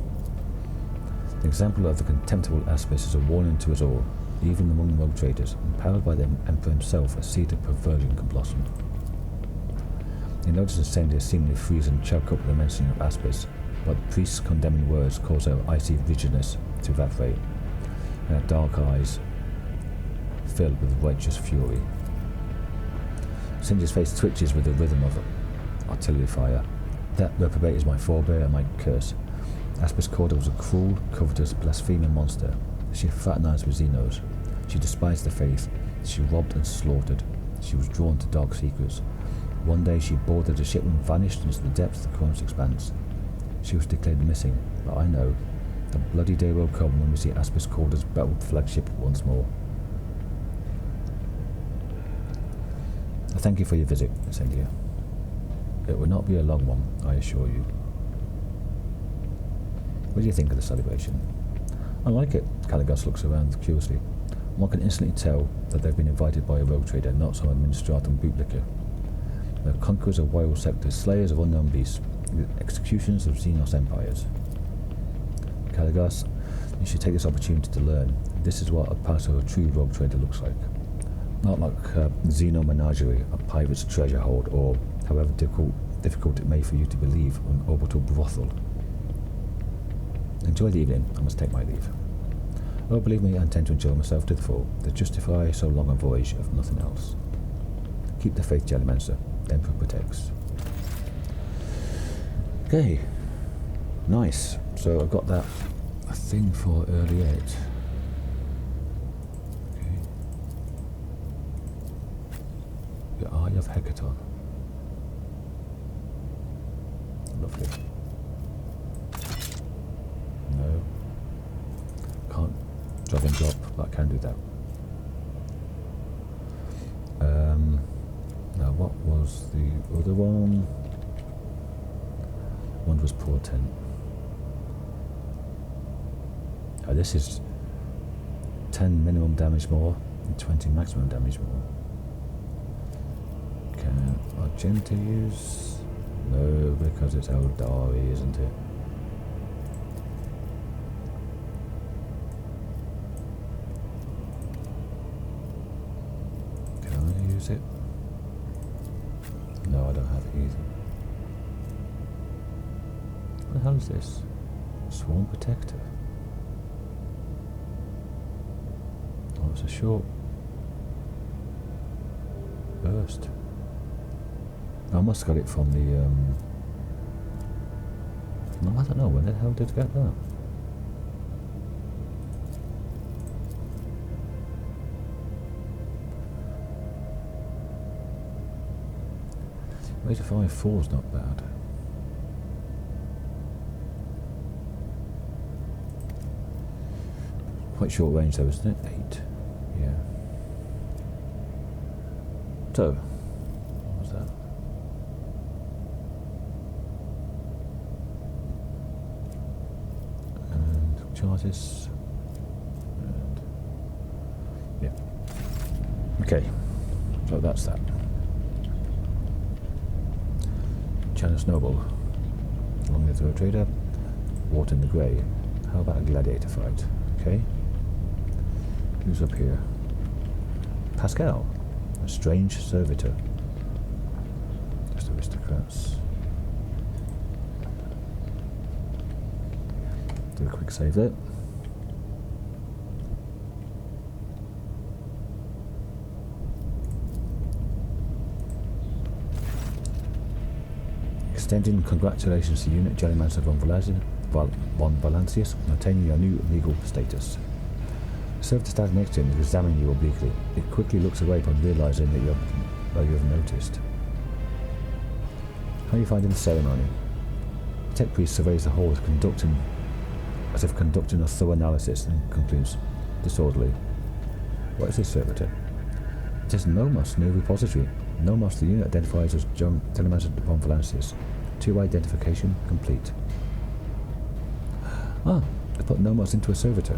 The example of the contemptible Aspis is a warning to us all, even among rogue traders, empowered by the Emperor himself, a seed of perversion can blossom. He notices Incendia seemingly freeze and choke up at the mention of Aspis, but the priest's condemning words cause her icy rigidness to evaporate, and her dark eyes filled with righteous fury. Incendia's face twitches with the rhythm of artillery fire. That reprobate is my forebear and my curse. Aspis Corda was a cruel, covetous, blaspheming monster. She fraternized with Xenos. She despised the faith. She robbed and slaughtered. She was drawn to dark secrets. One day she boarded a ship and vanished into the depths of the Koronus Expanse. She was declared missing, but I know the bloody day will come when we see Aspis Corda's battled flagship once more. I thank you for your visit, Incendia. It will not be a long one, I assure you. What do you think of the celebration? I like it. Caligos looks around curiously. One can instantly tell that they've been invited by a rogue trader, not some administratum bootlicker. They're conquerors of wild sectors, slayers of unknown beasts, executions of Xenos empires. Caligos, you should take this opportunity to learn. This is what a part of a true rogue trader looks like. Not like a Xeno menagerie, a pirate's treasure hoard, or however difficult it may for you to believe, an orbital brothel. Enjoy the evening. I must take my leave. Oh, believe me, I intend to enjoy myself to the full, to justify so long a voyage of nothing else. Keep the faith, Jellymancer. The Emperor protects. Okay. Nice. So I've got that a thing for early 8. Okay. The Eye of Hecaton. Lovely. No. Can't drag and drop, but I can do that. Now what was the other one? One was Portent. This is 10 minimum damage more and 20 maximum damage more. Can Argenta use? No, because it's Eldari, isn't it? Can I use it? No, I don't have it either. What the hell is this? Swarm Protector. Oh, it's a short burst. I must have got it from the no, I don't know, when the hell did I get that? Rate of 5.4 is not bad. Quite short range though, isn't it? 8. Yeah. So, what was that? And charges. And yeah. Okay, so that's that. China Snowball, Long Live the Trader, Water in the Grey. How about a gladiator fight? Okay. Who's up here? Pascal, a strange servitor. Just aristocrats. Do a quick save there. Extending congratulations to Unit Jellymancer von Valancius on attaining your new legal status. The servitor standing next to him is examining you obliquely. It quickly looks away upon realizing that you have noticed. How are you finding the ceremony? The tech priest surveys the hall as if conducting a thorough analysis and concludes, disorderly. What is this servitor? It is Nomos, new repository. Nomos, the unit identifies as John Jellymancer von Valancius. 2 identification complete. Ah, I put Nomos into a servitor.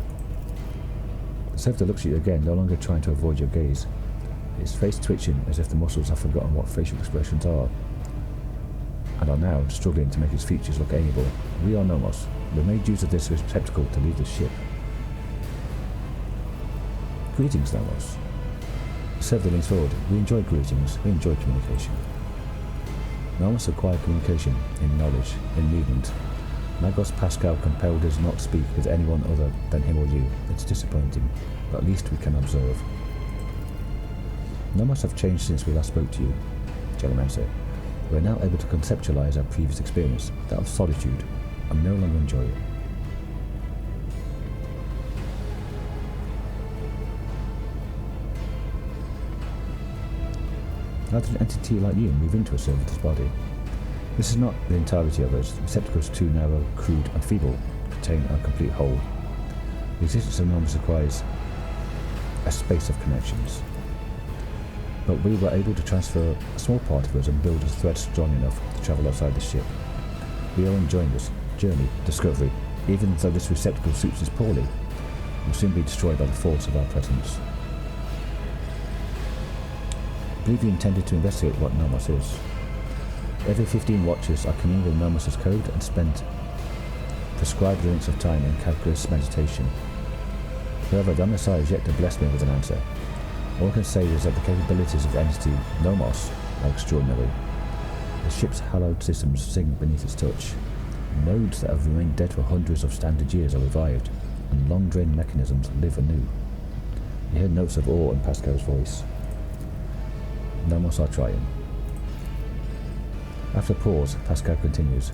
The servitor looks at you again, no longer trying to avoid your gaze. His face twitching as if the muscles have forgotten what facial expressions are, and are now struggling to make his features look amiable. We are Nomos. We made use of this receptacle to leave the ship. Greetings, Nomos. The servitor leans forward. We enjoy greetings. We enjoy communication. Nomos acquired communication in knowledge, in movement. Magos Pascal compelled us not to speak with anyone other than him or you. It's disappointing, but at least we can observe. Nomos have changed since we last spoke to you, Jellymancer. We are now able to conceptualize our previous experience, that of solitude, and no longer enjoy it. How did an entity like you move into a servitor's body? This is not the entirety of us. The receptacle is too narrow, crude, and feeble to contain a complete whole. The existence of Nomos requires a space of connections. But we were able to transfer a small part of us and build a thread strong enough to travel outside the ship. We are enjoying this journey, discovery, even though this receptacle suits us poorly. It will soon be destroyed by the force of our presence. I believe you intended to investigate what Nomos is. Every 15 watches are communing with Nomos' code and spend prescribed lengths of time in calculus meditation. However, the Omnissiah is yet to bless me with an answer. All I can say is that the capabilities of the entity Nomos are extraordinary. The ship's hallowed systems sing beneath its touch. Nodes that have remained dead for hundreds of standard years are revived, and long-drained mechanisms live anew. You heard notes of awe in Pascal's voice. Nomos are trying. After a pause, Pascal continues.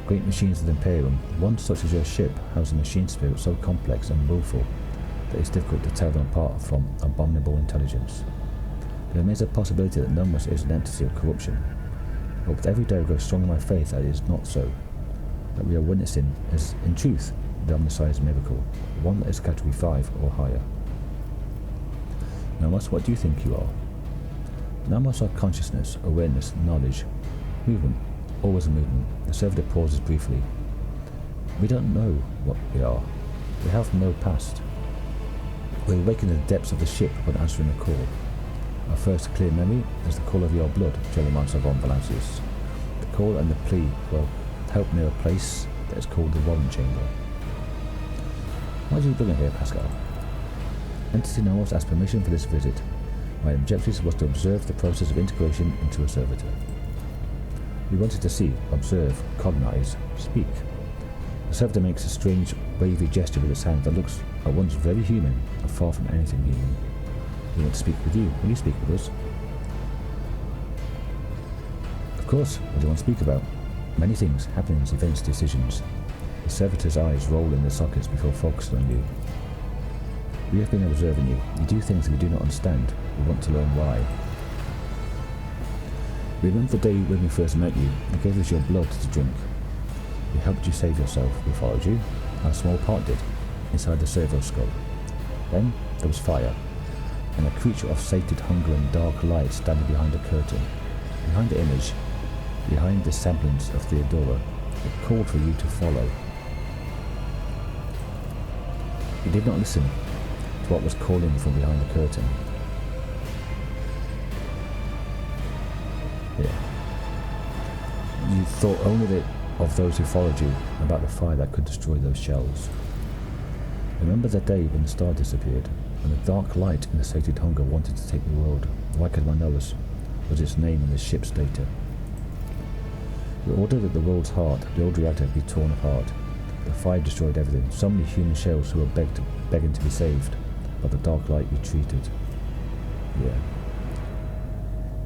Great machines of the Imperium, one such as your ship, has a machine spirit so complex and willful that it's difficult to tell them apart from abominable intelligence. There remains a possibility that Nomos is an entity of corruption, but with every day I grow stronger in my faith that it is not so, that we are witnessing is, in truth, the Omnissiah's miracle, one that is category 5 or higher. Nomos, what do you think you are? Nomos are consciousness, awareness, knowledge, movement, always a movement. The servitor pauses briefly. We don't know what we are. We have no past. We awaken in the depths of the ship when answering a call. Our first clear memory is the call of your blood, Jellymancer von Valancius. The call and the plea will help near a place that is called the Warrant Chamber. Why do you bring it here, Pascal? Entity Nomos asked permission for this visit. My objective was to observe the process of integration into a servitor. We wanted to see, observe, cognize, speak. The servitor makes a strange, wavy gesture with its hand that looks at once very human and far from anything human. We want to speak with you. Will you speak with us? Of course. What do you want to speak about? Many things, happenings, events, decisions. The servitor's eyes roll in their sockets before focusing on you. We have been observing you. You do things we do not understand. We want to learn why. Remember the day when we first met you? You gave us your blood to drink. We helped you save yourself. We followed you. Our small part did, inside the servo skull. Then there was fire, and a creature of sated hunger and dark light standing behind a curtain. Behind the image, behind the semblance of Theodora, it called for you to follow. You did not listen to what was calling from behind the curtain. thought only of those who followed you, about the fire that could destroy those shells. Remember the day when the star disappeared, when the dark light in the sated hunger wanted to take the world. Like Manolis was its name in the ship's data. We ordered that the world's heart, the old reactor, be torn apart. The fire destroyed everything. So many human shells who were begging to be saved, but the dark light retreated. Yeah.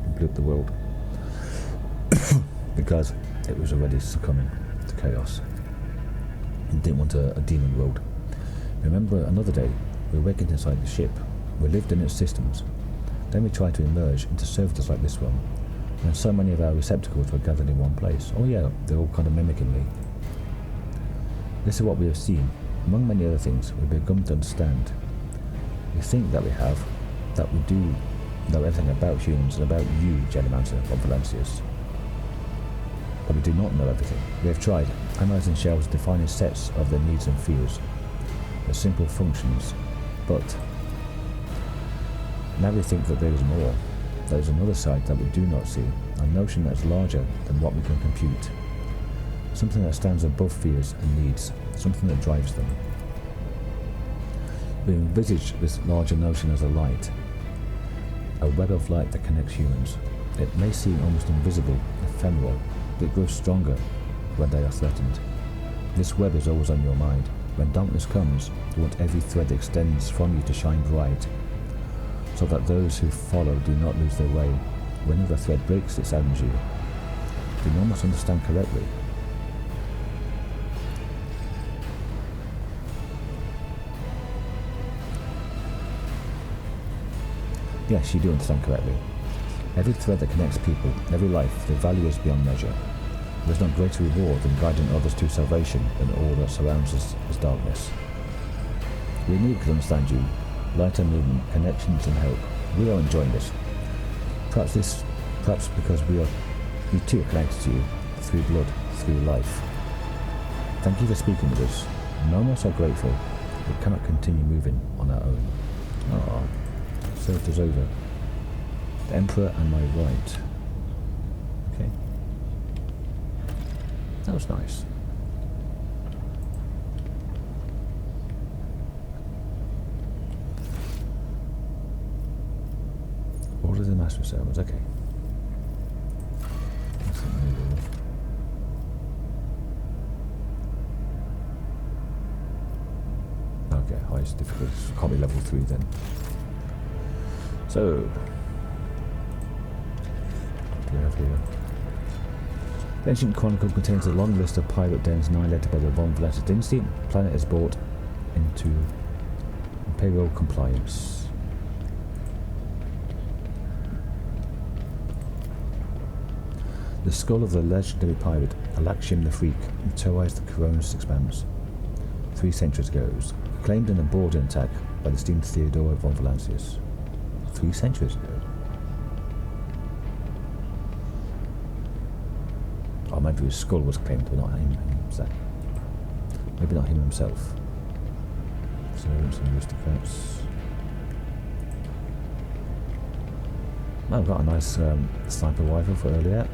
It blew up the world. Because it was already succumbing to chaos. It didn't want a demon world. Remember another day, we awakened inside the ship. We lived in its systems. Then we tried to emerge into servitors like this one. And so many of our receptacles were gathered in one place. Oh yeah, they're all kind of mimicking me. This is what we have seen. Among many other things, we've begun to understand. We think that we do know everything about humans and about you, Genomancer of Valencius. But we do not know everything. We have tried, analysing shells, defining sets of their needs and fears, their simple functions. But now we think that there is more. There is another side that we do not see, a notion that is larger than what we can compute. Something that stands above fears and needs, something that drives them. We envisage this larger notion as a light, a web of light that connects humans. It may seem almost invisible, ephemeral, but it grows stronger when they are threatened. This web is always on your mind. When darkness comes, you want every thread that extends from you to shine bright, so that those who follow do not lose their way. When the thread breaks, it saddens you. Do you almost understand correctly? Yes, you do understand correctly. Every thread that connects people, every life, the value is beyond measure. There is no greater reward than guiding others to salvation than all that surrounds us as darkness. We need to understand you. Light and movement, connections and help. We are enjoying this. Perhaps because we too are connected to you, through blood, through life. Thank you for speaking with us. None of us are grateful. We cannot continue moving on our own. Ah, so it is over. The Emperor and my right. Okay. That was nice. Order the Master of Ceremonies, okay. Okay, highest difficulty. Can't be level 3 then. So, what do we have here? The Ancient Chronicle contains a long list of pirate dens annihilated by the Von Valencia dynasty. The planet is brought into Imperial compliance. The skull of the legendary pirate Alaxian the Freak terrorized the Koronus Expanse 3 centuries ago. It was claimed in a boarding attack by the esteemed Theodora von Valencius 3 centuries ago. Oh, maybe his skull was claimed, but not him himself. Maybe not him himself. So, some aristocrats. Oh, I've got a nice sniper rifle for earlier.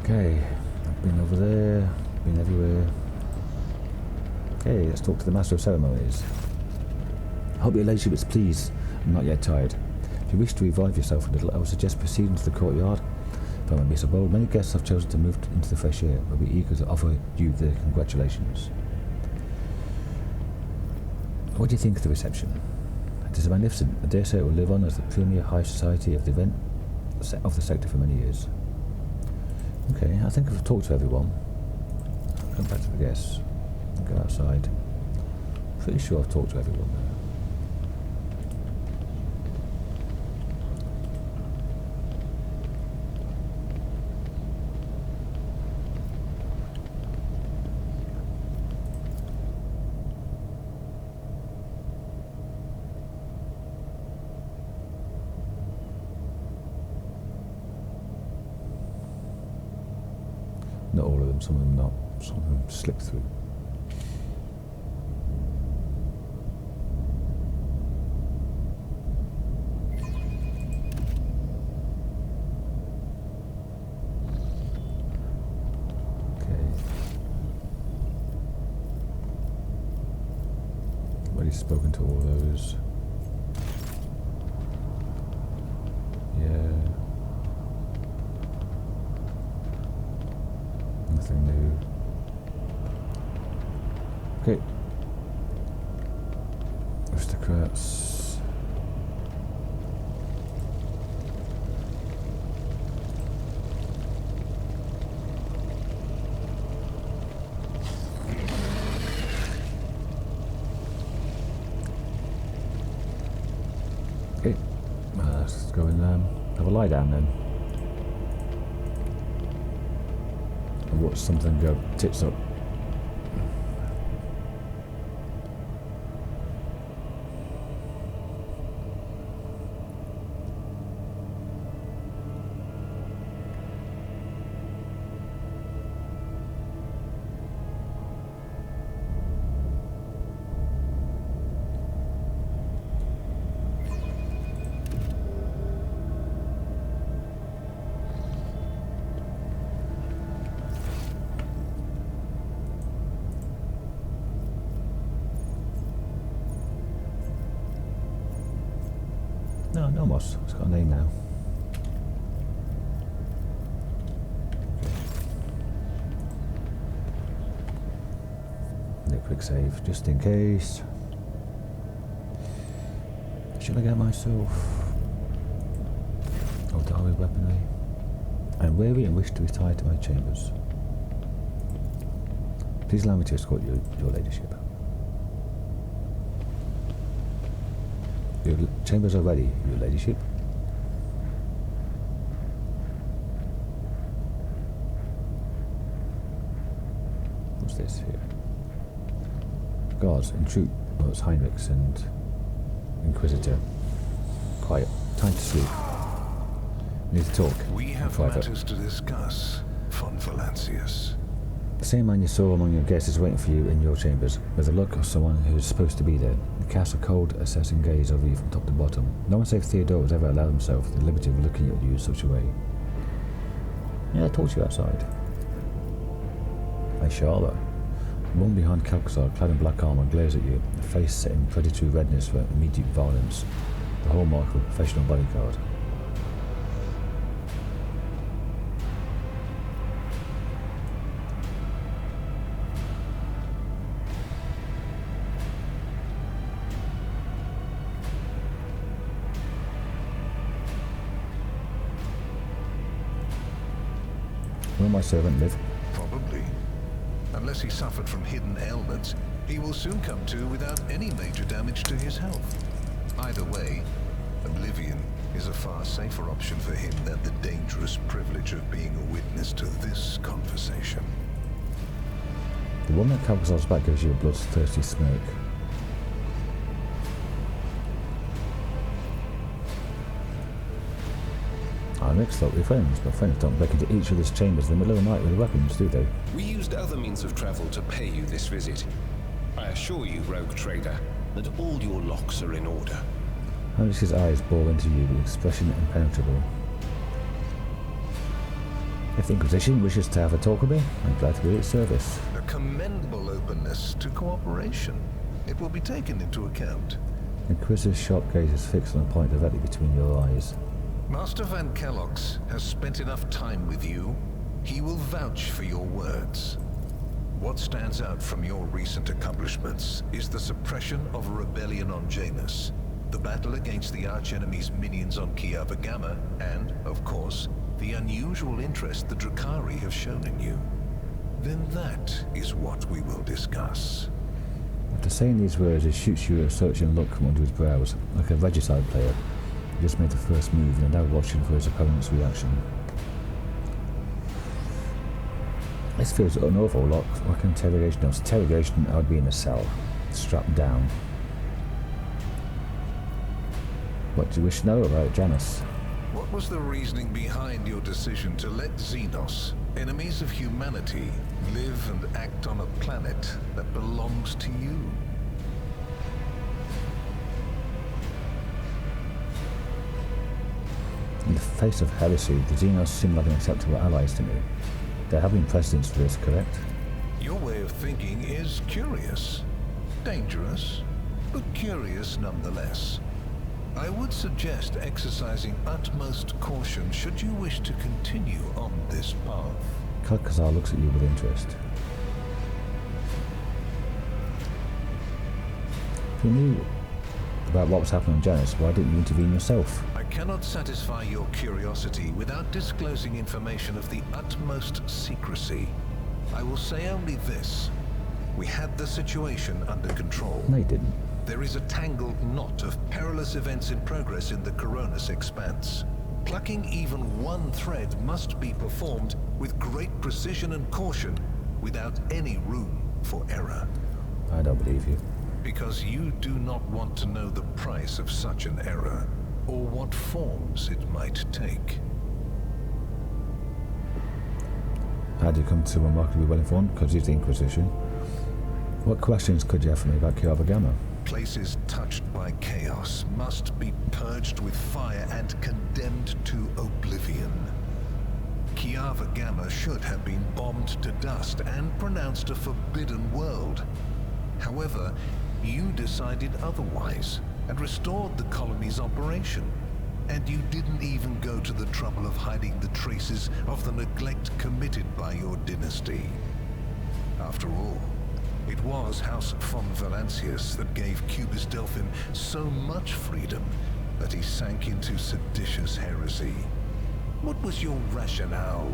Okay, I've been over there, been everywhere. Okay, let's talk to the Master of Ceremonies. I hope your ladyship is pleased and not yet tired. If you wish to revive yourself a little, I would suggest proceeding to the courtyard. If I may be so bold, many guests have chosen to move into the fresh air. We'll be eager to offer you their congratulations. What do you think of the reception? It is magnificent. I dare say it will live on as the premier high society of the event of the sector for many years. Okay, I think I've talked to everyone. I'll come back to the guests and go outside. Pretty sure I've talked to everyone there. Not all of them, some of them not. Some of them slip through. spoken to all those. Yeah. Nothing new. Okay. Aristocrats. Okay. Let's go and have a lie down then. And watch something go tits up. No, Nomos. It's got a name now. Okay. Quick save, just in case. Should I get myself? Oh, Darwin weaponry. I'm weary and wish to retire to my chambers. Please allow me to escort you, your ladyship. Your chambers are ready, your ladyship. What's this here? Guards, intrigue. Oh, it's Heinrichs and Inquisitor. Quiet. Time to sleep. We need to talk. We have matters to discuss, von Valancius. The same man you saw among your guests is waiting for you in your chambers, with the look of someone who is supposed to be there. He casts a cold, assessing gaze over you from top to bottom. No one save Theodore has ever allowed himself the liberty of looking at you in such a way. Yeah, I talked to you outside. Aishara. The woman behind Calcasar, clad in black armour, glares at you, the face set in predatory redness for immediate violence, the hallmark of a professional bodyguard. Will my servant live? Probably. Unless he suffered from hidden ailments, he will soon come to without any major damage to his health. Either way, oblivion is a far safer option for him than the dangerous privilege of being a witness to this conversation. The woman at Calcasar's back gives you a bloodthirsty smirk. Our next lot, we're friends, but friends don't break into each other's chambers in the middle of the night with weapons, do they? We used other means of travel to pay you this visit. I assure you, rogue trader, that all your locks are in order. Heinrich's eyes bore into you with expression impenetrable. If the Inquisition wishes to have a talk with me, I'm glad to be at its service. A commendable openness to cooperation. It will be taken into account. The Inquisitor's sharp gaze is fixed on a point directly between your eyes. Master Van Kellogg's has spent enough time with you. He will vouch for your words. What stands out from your recent accomplishments is the suppression of a rebellion on Janus, the battle against the archenemy's minions on Kiava Gamma, and, of course, the unusual interest the Drakari have shown in you. Then that is what we will discuss. After saying these words, he shoots you a searching look from under his brows, like a regicide player. He just made the first move and are now watching for his opponent's reaction. This feels an awful lot like an interrogation. No, interrogation, I would be in a cell, strapped down. What do you wish to know about Janus? What was the reasoning behind your decision to let Xenos, enemies of humanity, live and act on a planet that belongs to you? In the face of heresy, the Xenos seem like unacceptable allies to me. There have been precedents for this, correct? Your way of thinking is curious, dangerous, but curious nonetheless. I would suggest exercising utmost caution should you wish to continue on this path. Kalkazar looks at you with interest. If you knew about what was happening on Janus, why didn't you intervene yourself? I cannot satisfy your curiosity without disclosing information of the utmost secrecy. I will say only this. We had the situation under control. No, you didn't. There is a tangled knot of perilous events in progress in the Koronus Expanse. Plucking even one thread must be performed with great precision and caution, without any room for error. I don't believe you. Because you do not want to know the price of such an error, or what forms it might take. How do you come to remarkably well informed? Because he's the Inquisition. What questions could you have for me about Kiava Gamma? Places touched by chaos must be purged with fire and condemned to oblivion. Kiava Gamma should have been bombed to dust and pronounced a forbidden world. However, you decided otherwise and restored the colony's operation. And you didn't even go to the trouble of hiding the traces of the neglect committed by your dynasty. After all, it was House von Valancius that gave Cubis Delphin so much freedom that he sank into seditious heresy. What was your rationale?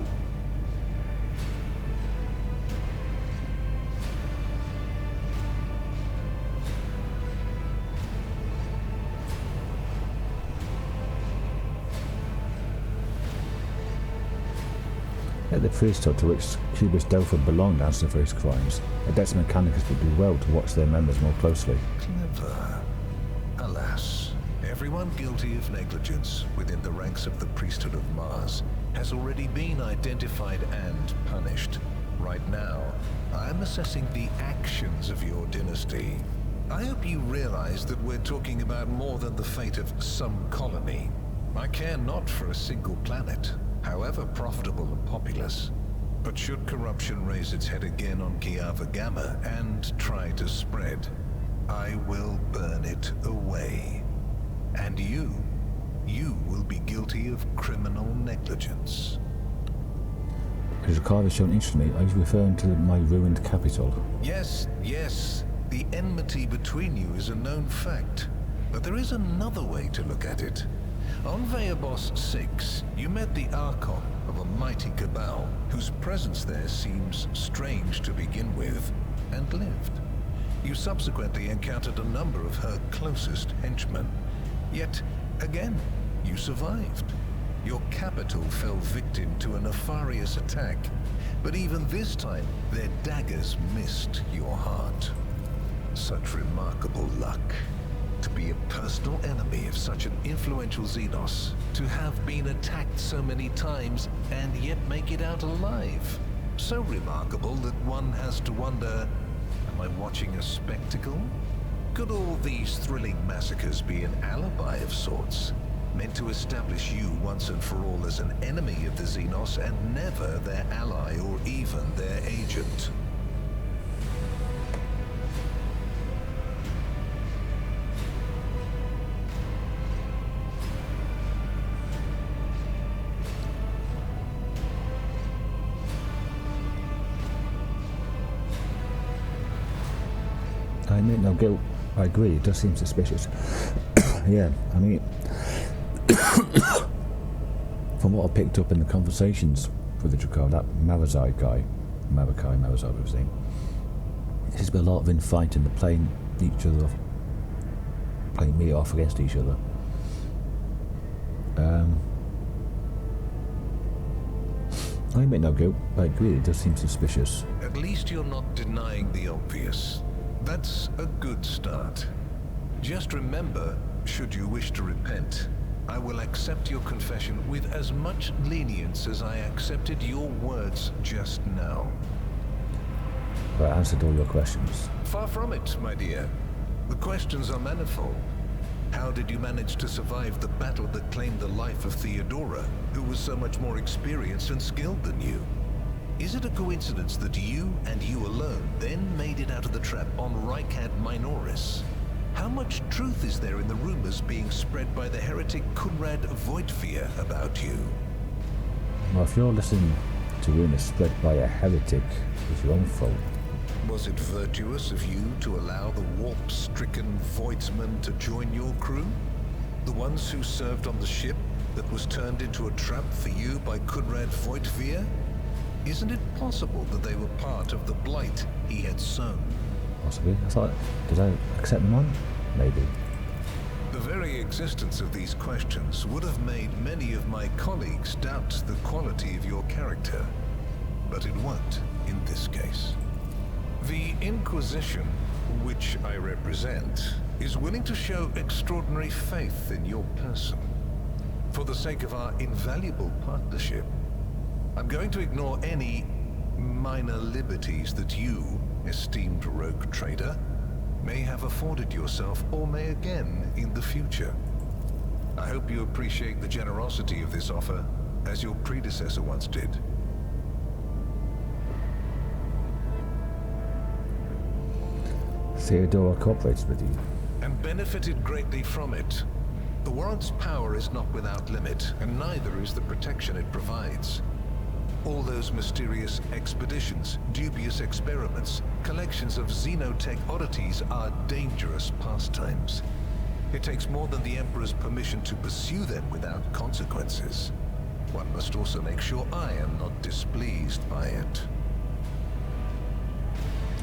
Let the priesthood to which Cubis Delphin belonged answer for his crimes. Adepts Mechanicus would do well to watch their members more closely. Clever. Alas, everyone guilty of negligence within the ranks of the priesthood of Mars has already been identified and punished. Right now, I am assessing the actions of your dynasty. I hope you realize that we're talking about more than the fate of some colony. I care not for a single planet, however profitable and populous. But should corruption raise its head again on Kiava Gamma and try to spread, I will burn it away. And you will be guilty of criminal negligence. As Ricardo has shown interest in me, are you referring to my ruined capital? Yes. The enmity between you is a known fact. But there is another way to look at it. On Veabos 6, you met the Archon of a mighty cabal, whose presence there seems strange to begin with, and lived. You subsequently encountered a number of her closest henchmen. Yet, again, you survived. Your capital fell victim to a nefarious attack, but even this time, their daggers missed your heart. Such remarkable luck. To be a personal enemy of such an influential Xenos, to have been attacked so many times and yet make it out alive. So remarkable that one has to wonder, am I watching a spectacle? Could all these thrilling massacres be an alibi of sorts, meant to establish you once and for all as an enemy of the Xenos and never their ally or even their agent? I admit no guilt. I agree, it does seem suspicious. Yeah, I mean, from what I picked up in the conversations with the Dracar, that Marazai guy, Marazai was his name, there's been a lot of infighting, they're playing each other off, playing me off against each other. I admit no guilt. I agree, it does seem suspicious. At least you're not denying the obvious. That's a good start. Just remember, should you wish to repent, I will accept your confession with as much lenience as I accepted your words just now. But I answered all your questions. Far from it, my dear. The questions are manifold. How did you manage to survive the battle that claimed the life of Theodora, who was so much more experienced and skilled than you? Is it a coincidence that you and you alone then made it out of the trap on Rykad Minoris? How much truth is there in the rumors being spread by the heretic Kunrad Voidfear about you? Well, if you're listening to rumors spread by a heretic, it's your own fault. Was it virtuous of you to allow the warp-stricken Voidsmen to join your crew? The ones who served on the ship that was turned into a trap for you by Kunrad Voidfear? Isn't it possible that they were part of the blight he had sown? Possibly. I thought, did I accept them on? Maybe. The very existence of these questions would have made many of my colleagues doubt the quality of your character. But it won't in this case. The Inquisition, which I represent, is willing to show extraordinary faith in your person. For the sake of our invaluable partnership, I'm going to ignore any minor liberties that you, esteemed rogue trader, may have afforded yourself or may again in the future. I hope you appreciate the generosity of this offer, as your predecessor once did. Theodora cooperates with you. And benefited greatly from it. The warrant's power is not without limit, and neither is the protection it provides. All those mysterious expeditions, dubious experiments, collections of xenotech oddities are dangerous pastimes. It takes more than the Emperor's permission to pursue them without consequences. One must also make sure I am not displeased by it.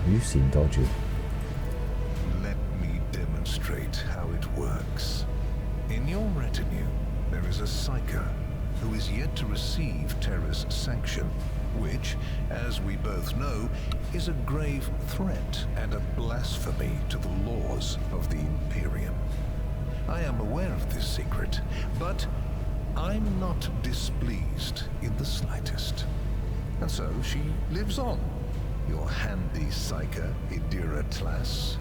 You seem dodgy. Let me demonstrate how it works. In your retinue, there is a Psyker who is yet to receive Terra's sanction, which, as we both know, is a grave threat and a blasphemy to the laws of the Imperium. I am aware of this secret, but I'm not displeased in the slightest. And so she lives on, your handy Psyker, Idira Tlass.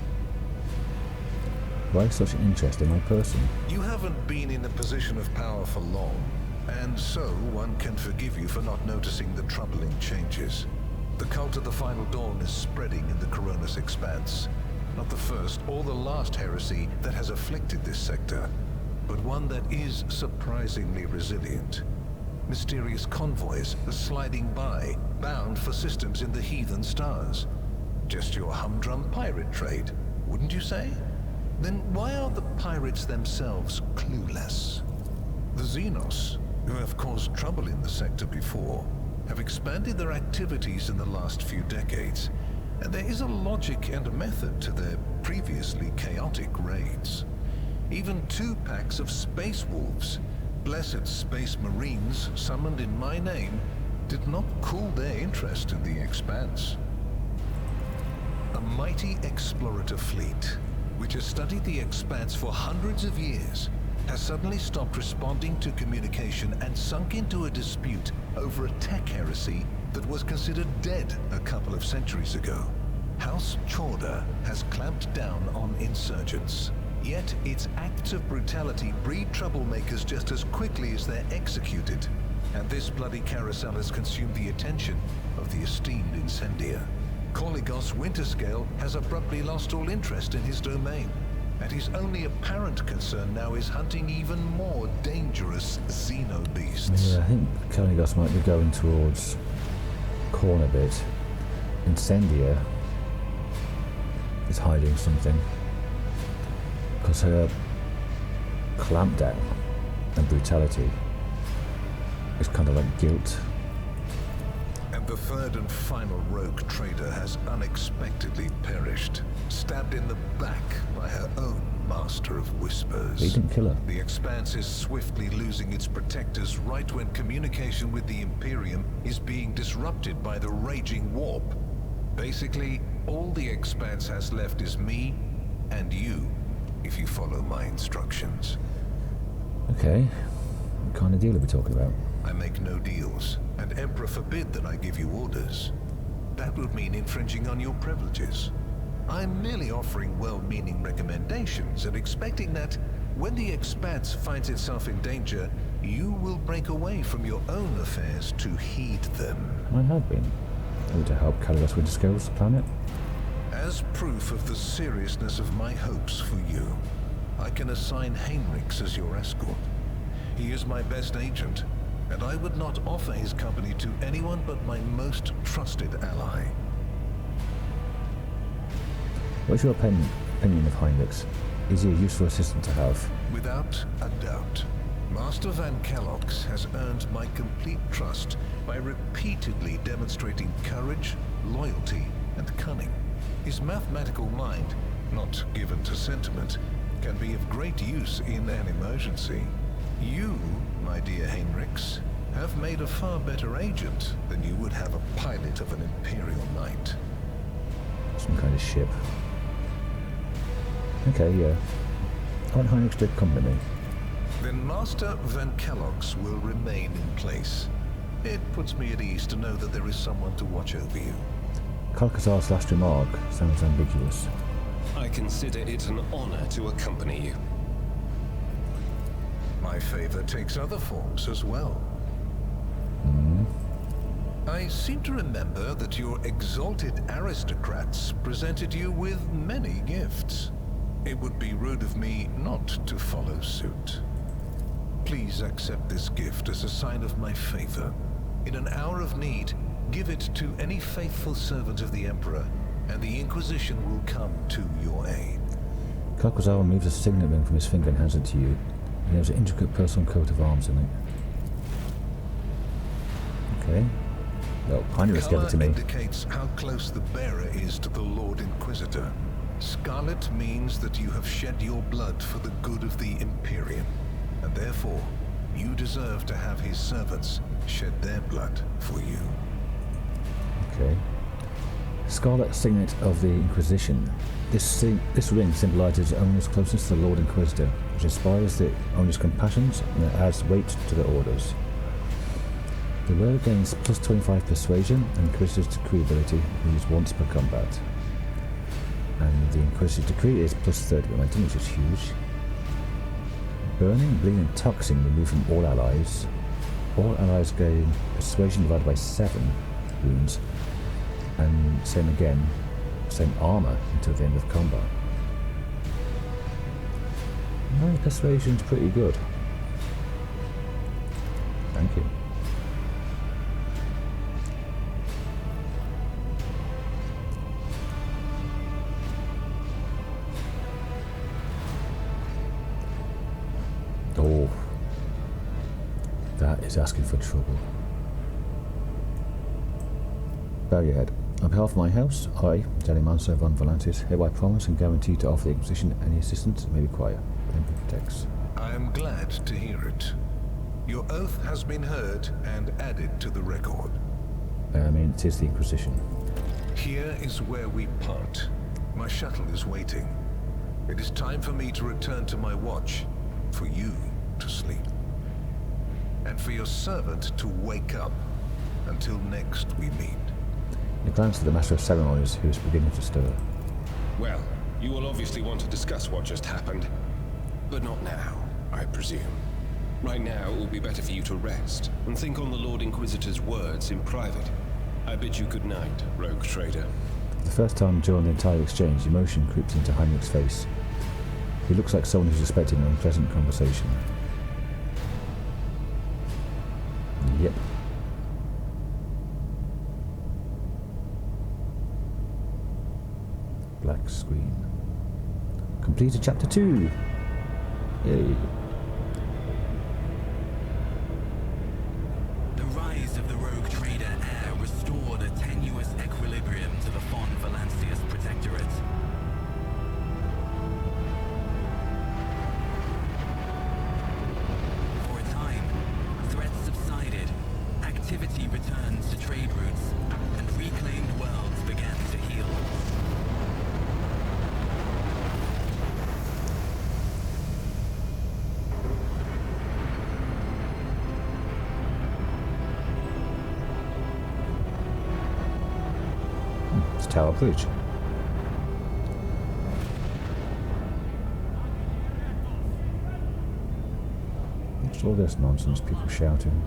Why such an interest in my person? You haven't been in a position of power for long, and so one can forgive you for not noticing the troubling changes. The cult of the Final Dawn is spreading in the Koronus Expanse. Not the first or the last heresy that has afflicted this sector, but one that is surprisingly resilient. Mysterious convoys are sliding by, bound for systems in the heathen stars. Just your humdrum pirate trade, wouldn't you say? Then why are the pirates themselves clueless? The Xenos, who have caused trouble in the sector before, have expanded their activities in the last few decades, and there is a logic and method to their previously chaotic raids. Even 2 packs of space wolves, blessed space marines summoned in my name, did not cool their interest in the Expanse. A mighty explorator fleet, which has studied the Expanse for hundreds of years, has suddenly stopped responding to communication and sunk into a dispute over a tech heresy that was considered dead a couple of centuries ago. House Chorda has clamped down on insurgents, yet its acts of brutality breed troublemakers just as quickly as they're executed, and this bloody carousel has consumed the attention of the esteemed incendiar. Koligos Winterscale has abruptly lost all interest in his domain, and his only apparent concern now is hunting even more dangerous xenobeasts. Yeah, I think Koligos might be going towards corner bit. Incendia is hiding something, because her clampdown and brutality is kind of like guilt. And the third and final rogue trader has unexpectedly perished, stabbed in the back by her own master of whispers. He didn't kill her. The Expanse is swiftly losing its protectors right when communication with the Imperium is being disrupted by the raging warp. Basically, all the Expanse has left is me and you, if you follow my instructions. Okay, what kind of deal are we talking about? I make no deals, and Emperor forbid that I give you orders. That would mean infringing on your privileges. I'm merely offering well-meaning recommendations and expecting that when the Expanse finds itself in danger, you will break away from your own affairs to heed them. I have been. I want to help Koligos Winterscale's planet. As proof of the seriousness of my hopes for you, I can assign Heinrichs as your escort. He is my best agent, and I would not offer his company to anyone but my most trusted ally. What's your opinion of Heinrichs? Is he a useful assistant to have? Without a doubt. Master Van Kellogg's has earned my complete trust by repeatedly demonstrating courage, loyalty, and cunning. His mathematical mind, not given to sentiment, can be of great use in an emergency. You, my dear Heinrichs, have made a far better agent than you would have a pilot of an Imperial knight. Some kind of ship. Okay, yeah. I want Heinrichs to accompany me. Then Master Van Kellogg's will remain in place. It puts me at ease to know that there is someone to watch over you. Kalkazar's last remark sounds ambiguous. I consider it an honor to accompany you. My favor takes other forms as well. I seem to remember that your exalted aristocrats presented you with many gifts. It would be rude of me not to follow suit. Please accept this gift as a sign of my favor. In an hour of need, give it to any faithful servant of the Emperor, and the Inquisition will come to your aid. Kalkazar removes a signet ring from his finger and hands it to you. He has an intricate personal coat of arms in it. Okay. Well, Heinrichs gave it to me. Indicates how close the bearer is to the Lord Inquisitor. Scarlet means that you have shed your blood for the good of the Imperium, and therefore, you deserve to have his servants shed their blood for you. Okay. Scarlet signet of the Inquisition. This ring symbolizes owner's closeness to the Lord Inquisitor, which inspires the owner's compassions and adds weight to the orders. The wearer gains plus 25 persuasion and Inquisitor's decree ability used once per combat. And the Inquisitor's decree is plus 30 momentum, which is huge. Burning, bleeding, and toxin removed from all allies. All allies gain persuasion divided by 7 wounds. And same again, same armor until the end of combat. My persuasion's pretty good. Thank you. Oh, that is asking for trouble. Bow your head. On behalf of my house, I, Delimanso von Volantis, hereby promise and guarantee to offer the Inquisition any assistance it may require. Imperium protects. I am glad to hear it. Your oath has been heard and added to the record. It is the Inquisition. Here is where we part. My shuttle is waiting. It is time for me to return to my watch, for you to sleep, and for your servant to wake up. Until next we meet. You glance at the Master of Ceremonies, who is beginning to stir. Well, you will obviously want to discuss what just happened. But not now, I presume. Right now, it will be better for you to rest and think on the Lord Inquisitor's words in private. I bid you good night, rogue trader. For the first time during the entire exchange, emotion creeps into Heinrich's face. He looks like someone who's expecting an unpleasant conversation. Yep. Black screen. Completed chapter 2. Yay. The rise of the rogue trader heir restored a tenuous equilibrium to the Von Valancius Protectorate. For a time, threats subsided, activity returned to trade routes, and reclaimed worlds began to heal. It's Tower Bridge. What's all this nonsense, people shouting?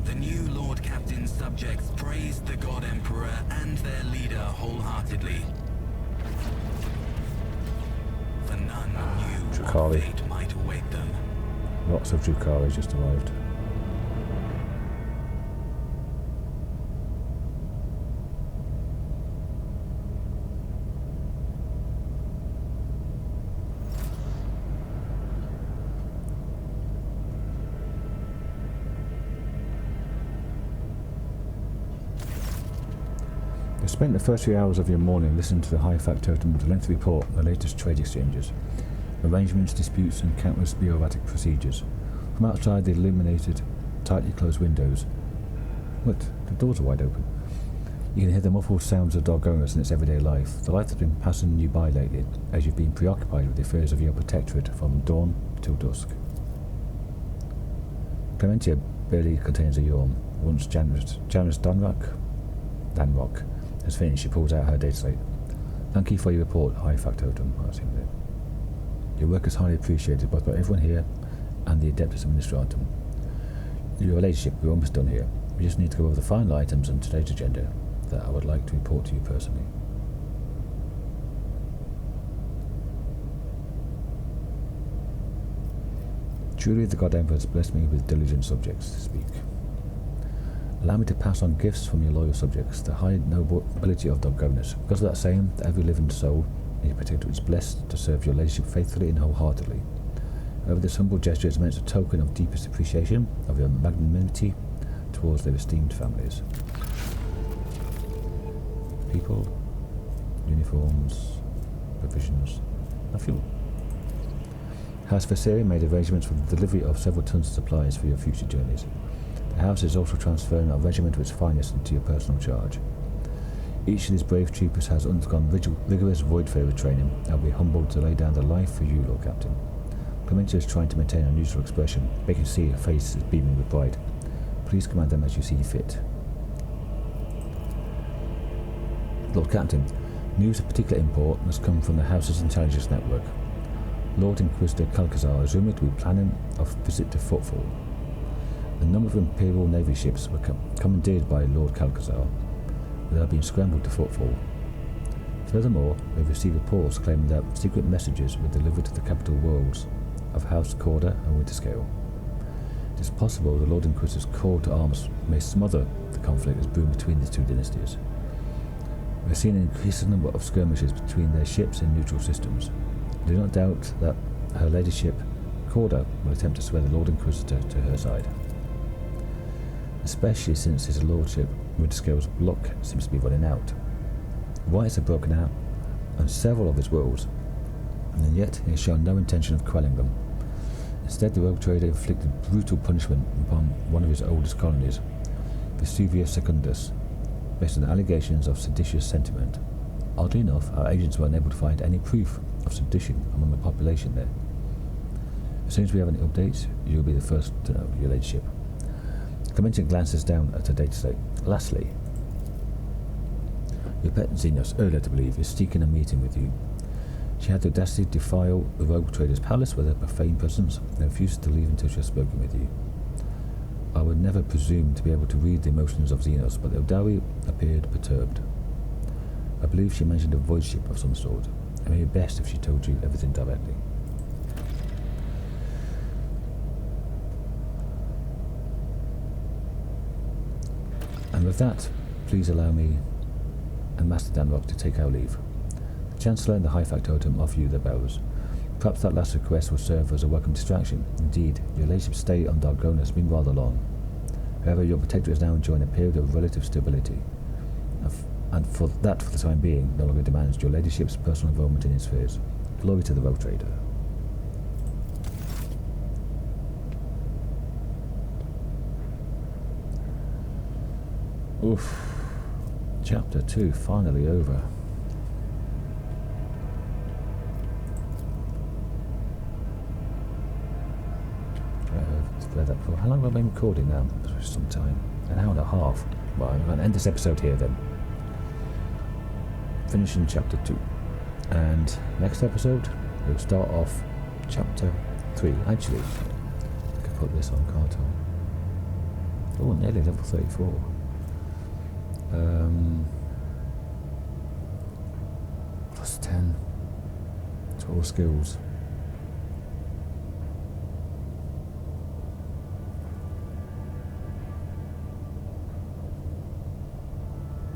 The new Lord Captain Legion subjects praised the God Emperor and their leader wholeheartedly. For none knew what Drukhari. fate might await them. Lots of Drukhari just arrived. You spent the first few hours of your morning listening to the high factotum with a lengthy report on the latest trade exchanges, arrangements, disputes and countless bureaucratic procedures. From outside the illuminated, tightly closed windows, what? The doors are wide open. You can hear the muffled sounds of Dargonus in its everyday life. The life that's been passing you by lately, as you've been preoccupied with the affairs of your protectorate from dawn till dusk. Clementia barely contains a yawn. Once Janice Danrock has finished, she pulls out her data slate. Thank you for your report, High Factotum. Your work is highly appreciated both by everyone here and the Adeptus Administratum. Your relationship, we're almost done here. We just need to go over the final items on today's agenda that I would like to report to you personally. Truly the God Emperor has blessed me with diligent subjects to speak. Allow me to pass on gifts from your loyal subjects, the high nobility of Dargonus. Because of that saying, that every living soul in your protectorate is blessed to serve your ladyship faithfully and wholeheartedly. However, this humble gesture is meant as a token of deepest appreciation of your magnanimity towards their esteemed families. People, uniforms, provisions, and fuel. House Viseri made arrangements for the delivery of several tons of supplies for your future journeys. The house is also transferring a regiment of its finest into your personal charge. Each of these brave troopers has undergone rigorous voidfarer training and will be humbled to lay down their life for you, Lord Captain. Clementia is trying to maintain a neutral expression, but you can see her face is beaming with pride. Please command them as you see fit. Lord Captain, news of particular import has come from the House's intelligence network. Lord Inquisitor Calcazar is rumoured to be planning a visit to Footfall. A number of Imperial Navy ships were commandeered by Lord Calcazar, but they are being scrambled to Footfall. Furthermore, we have received reports claiming that secret messages were delivered to the capital worlds of House Corda and Winterscale. It is possible the Lord Inquisitor's call to arms may smother the conflict as brewing between the two dynasties. We have seen an increasing number of skirmishes between their ships in neutral systems. I do not doubt that her ladyship, Corda, will attempt to sway the Lord Inquisitor to her side. Especially since his lordship, Winterscale's luck seems to be running out. Riots have broken out on several of his worlds, and yet he has shown no intention of quelling them. Instead, the rogue trader inflicted brutal punishment upon one of his oldest colonies, Vesuvius Secundus, based on allegations of seditious sentiment. Oddly enough, our agents were unable to find any proof of sedition among the population there. As soon as we have any updates, you will be the first to know, your ladyship. Clementia glances down at her data slate. Lastly, your pet Xenos, earlier to believe, is seeking a meeting with you. She had the audacity to defile the rogue trader's palace with her profane presence and refused to leave until she has spoken with you. I would never presume to be able to read the emotions of Xenos, but the Odawi appeared perturbed. I believe she mentioned a voidship of some sort. It may be best if she told you everything directly. And with that, please allow me and Master Danrock to take our leave. The Chancellor and the High Factotum offer you their bows. Perhaps that last request will serve as a welcome distraction. Indeed, your ladyship's stay on Dargonus has been rather long. However, your protector is now enjoying a period of relative stability, and for the time being, no longer demands your ladyship's personal involvement in his affairs. Glory to the rogue trader. Oof. Chapter 2 finally over. I've read that before. How long have I been recording now? Some time. An hour and a half. Well, I'm going to end this episode here then. Finishing chapter 2. And next episode, we'll start off chapter 3. Actually, I could put this on, can't I? Oh, nearly level 34. Plus 10 to all skills.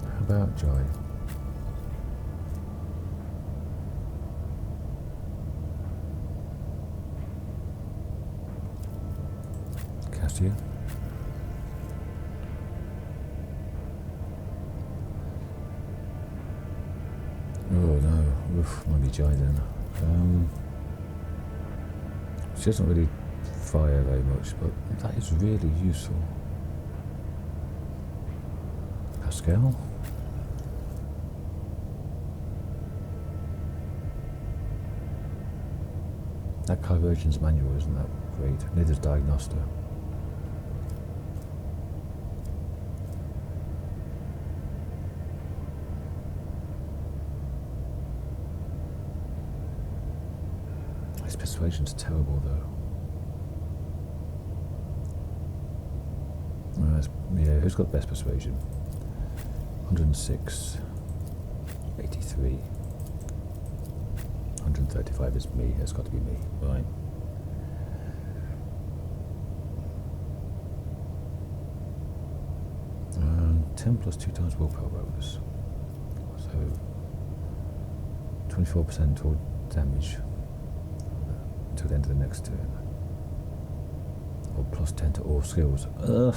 How about Joy? Cassia? Oh no, oof, might be Jai then. She doesn't really fire very much, but that is really useful. Pascal? That Convergence manual isn't that great, neither's Diagnosta. His persuasion's terrible though. Yeah, who's got best persuasion? 106, 83, 135 is me, it's got to be me, right? And 10 plus 2 times willpower bonus. So 24% toward damage until the end of the next turn. Or plus 10 to all skills. Ugh.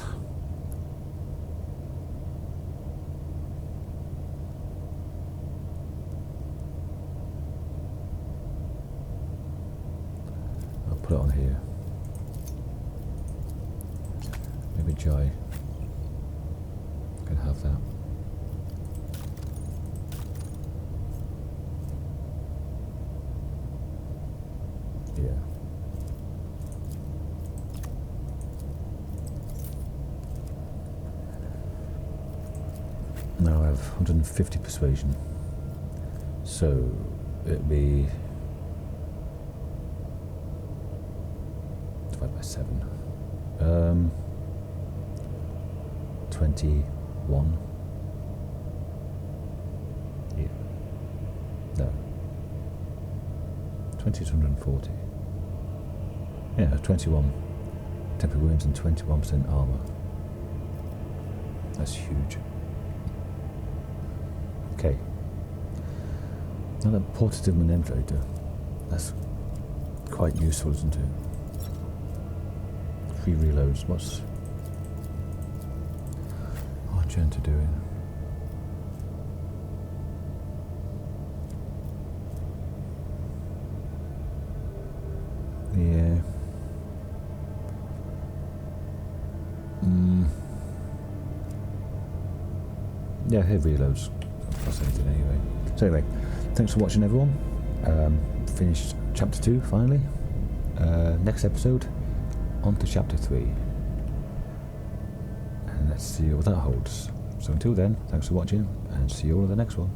I'll put it on here. Maybe Jai can have that. Yeah. Now I have 150 persuasion, so it'd be divided by 7. 21. Yeah. No. 20 to 140. Yeah, 21 temporary wounds and 21% armor. That's huge. Okay. Now that portative manipulator, that's quite useful, isn't it? 3 reloads. What's Argenta doing? Yeah. Yeah, here reloads. Plus anything anyway. So anyway, thanks for watching everyone. Finished chapter 2 finally. Next episode, on to chapter 3. And let's see what that holds. So until then, thanks for watching and see you all in the next one.